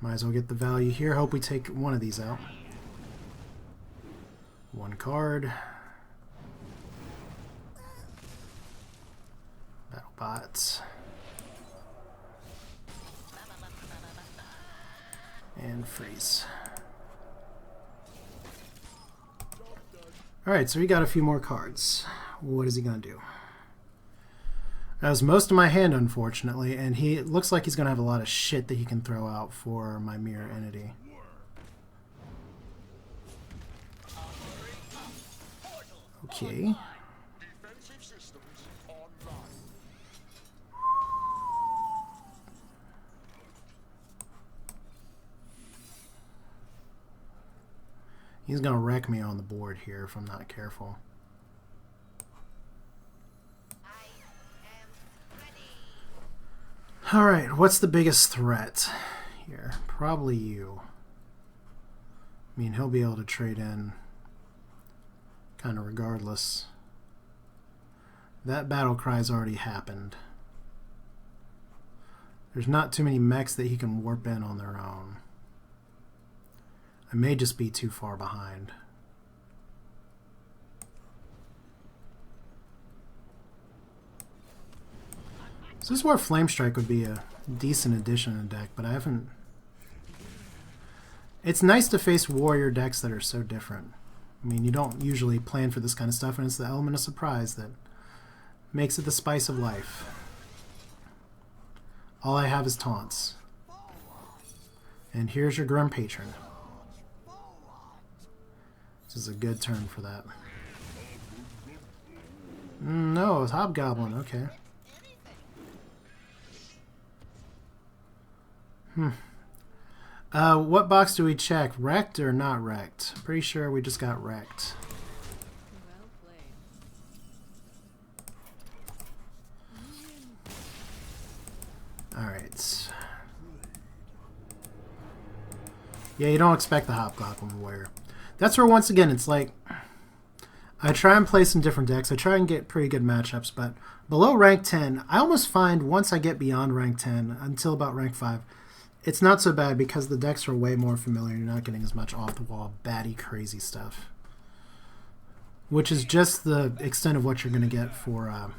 Might as well get the value here. Hope we take one of these out. One card. Battle bots. And freeze. Alright, so he got a few more cards. What is he going to do? That was most of my hand, unfortunately, and he looks like he's going to have a lot of shit that he can throw out for my mirror entity. Okay. He's going to wreck me on the board here if I'm not careful. Alright, what's the biggest threat here? Probably you. I mean, he'll be able to trade in kind of regardless. That battle cry's already happened. There's not too many mechs that he can warp in on their own. I may just be too far behind. So this is where Flame Strike would be a decent addition to the deck, but I haven't... It's nice to face warrior decks that are so different. I mean, you don't usually plan for this kind of stuff, and it's the element of surprise that makes it the spice of life. All I have is taunts. And here's your Grim Patron. This is a good turn for that. No, it's Hobgoblin, okay. What box do we check? Wrecked or not wrecked? Pretty sure we just got wrecked. Alright. Yeah, you don't expect the Hobgoblin Warrior. That's where, once again, it's like... I try and play some different decks. I try and get pretty good matchups, but below rank 10, I almost find once I get beyond rank 10, until about rank 5, it's not so bad because the decks are way more familiar. You're not getting as much off-the-wall, batty, crazy stuff. Which is just the extent of what you're going to get for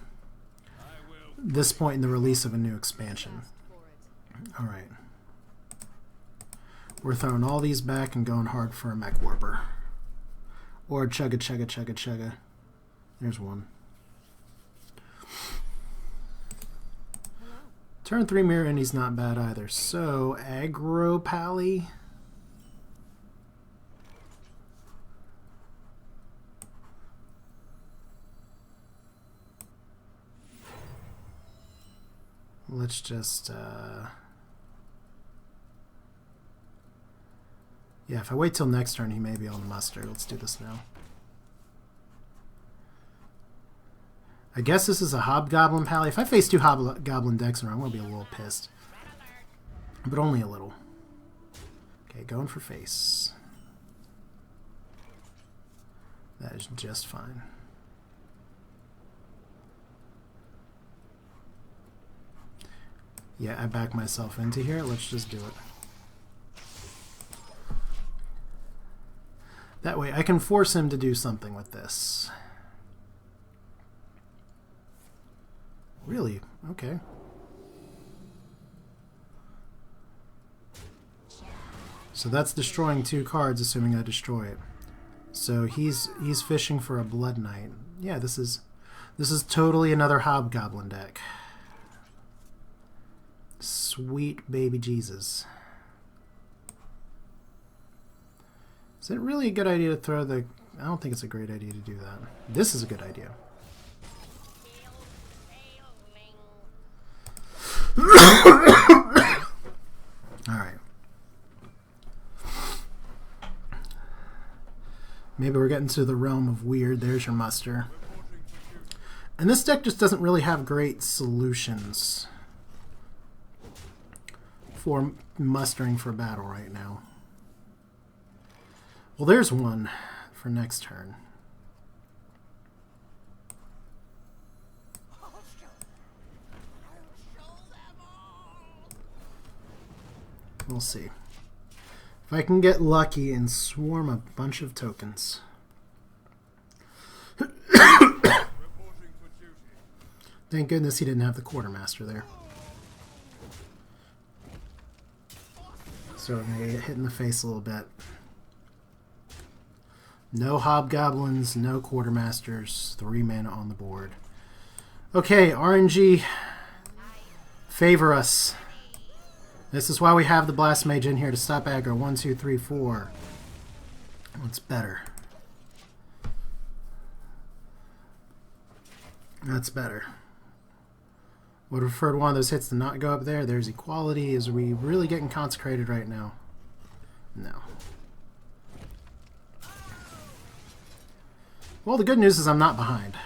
this point in the release of a new expansion. Alright. We're throwing all these back and going hard for a Mech Warper. Or chugga chugga chugga chugga. There's one. Turn 3 mirror and he's not bad either. So, aggro pally. Let's just yeah, if I wait till next turn, he may be able to muster. Let's do this now. I guess this is a Hobgoblin Pally. If I face 2 Hobgoblin decks in a row, I'm going to be a little pissed. But only a little. Okay, going for face. That is just fine. Yeah, I back myself into here. Let's just do it. That way I can force him to do something with this. Really? Okay. So that's destroying 2 cards, assuming I destroy it. So he's fishing for a Blood Knight. Yeah, this is totally another Hobgoblin deck. Sweet baby Jesus. Is it really a good idea to throw the... I don't think it's a great idea to do that. This is a good idea. Alright. Maybe we're getting to the realm of weird. There's your muster. And this deck just doesn't really have great solutions for mustering for battle right now. Well, there's one for next turn. We'll see. If I can get lucky and swarm a bunch of tokens. Thank goodness he didn't have the Quartermaster there. So I'm going to get hit in the face a little bit. No hobgoblins, no quartermasters, 3 mana on the board. Okay, RNG, favor us. This is why we have the Blast Mage in here to stop aggro. 1, 2, 3, 4. What's better? That's better. Would have preferred one of those hits to not go up there. There's equality. Is we really getting consecrated right now? No. Well, the good news is I'm not behind.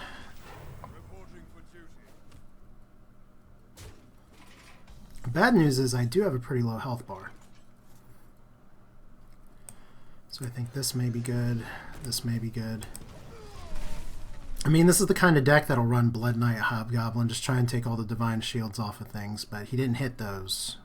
Bad news is I do have a pretty low health bar. So I think this may be good. This may be good. I mean, this is the kind of deck that'll run Blood Knight Hobgoblin, just try and take all the Divine Shields off of things, but he didn't hit those.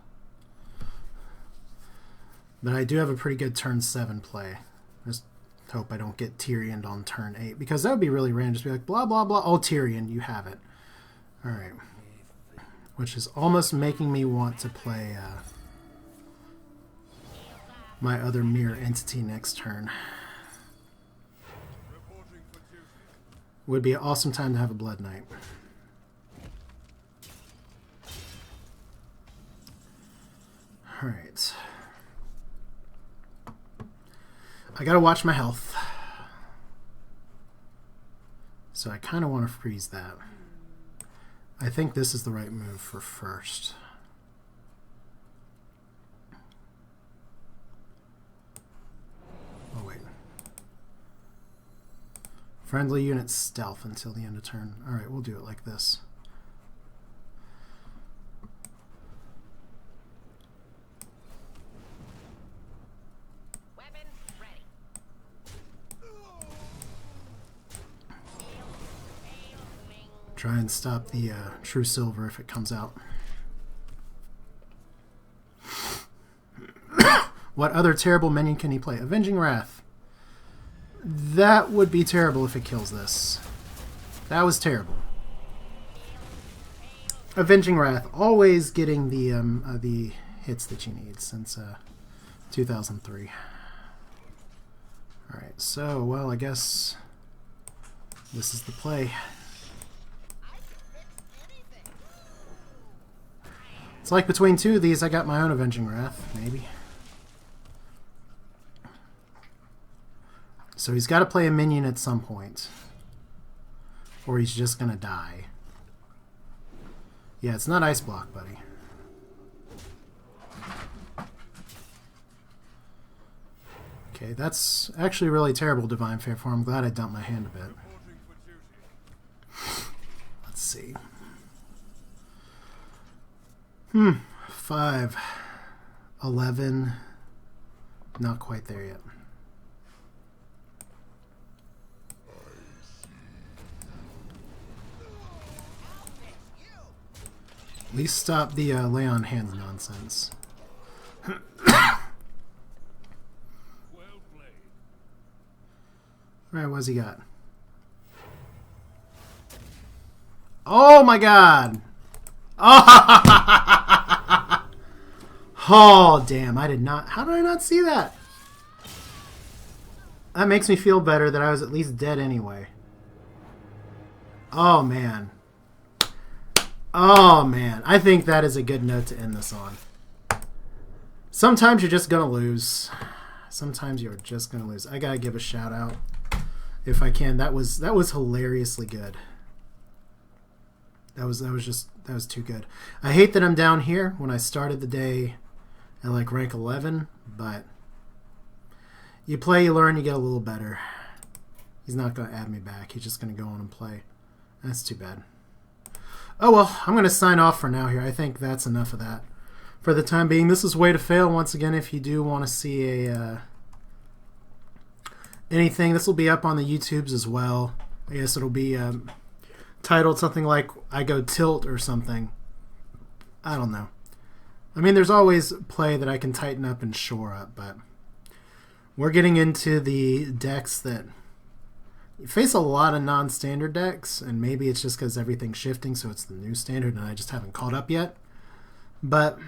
But I do have a pretty good turn 7 play. Just hope I don't get Tyrioned on turn 8, because that would be really random. Just be like, blah, blah, blah. Oh, Tyrion, you have it. Alright. Which is almost making me want to play my other mirror entity next turn. Would be an awesome time to have a Blood Knight. Alright. I gotta watch my health. So I kind of want to freeze that. I think this is the right move for first. Oh, wait. Friendly unit stealth until the end of turn. Alright, we'll do it like this. Weapon ready. Try and stop the True Silver if it comes out. What other terrible minion can he play? Avenging Wrath. That would be terrible if it kills this. That was terrible. Avenging Wrath, always getting the hits that you need since 2003. Alright, so, well, I guess this is the play. It's like between two of these, I got my own Avenging Wrath, maybe. So he's got to play a minion at some point, or he's just going to die. Yeah, it's not Ice Block, buddy. Okay, that's actually really terrible Divine Fair for him. I'm glad I dumped my hand a bit. Let's see. 5, 11, not quite there yet. At least stop the lay on hands nonsense. Alright, what's he got? Oh my god! Oh, oh damn, I did not... How did I not see that? That makes me feel better that I was at least dead anyway. Oh man. Oh man, I think that is a good note to end this on. Sometimes you're just gonna lose. Sometimes you're just gonna lose. I gotta give a shout out if I can. That was hilariously good. That was too good. I hate that I'm down here when I started the day at like rank 11, but you play, you learn, you get a little better. He's not gonna add me back. He's just gonna go on and play. That's too bad. Oh well, I'm going to sign off for now here. I think that's enough of that for the time being. This is Way to Fail. Once again, if you do want to see a anything, this will be up on the YouTubes as well. I guess it'll be titled something like I Go Tilt or something. I don't know. I mean, there's always play that I can tighten up and shore up, but we're getting into the decks that face a lot of non-standard decks, and maybe it's just because everything's shifting, so it's the new standard and I just haven't caught up yet. But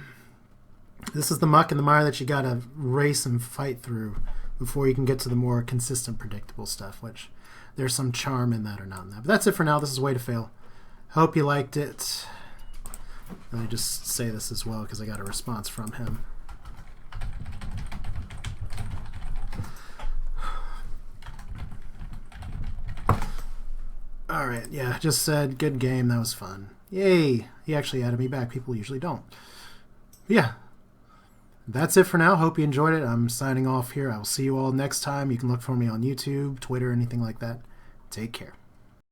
this is the muck and the mire that you gotta race and fight through before you can get to the more consistent, predictable stuff, which there's some charm in that or not in that. But that's it for now. This is Way to Fail. Hope you liked it. Let me just say this as well because I got a response from him. Alright, yeah, just said, good game, that was fun. Yay! He actually added me back. People usually don't. Yeah. That's it for now. Hope you enjoyed it. I'm signing off here. I will see you all next time. You can look for me on YouTube, Twitter, anything like that. Take care.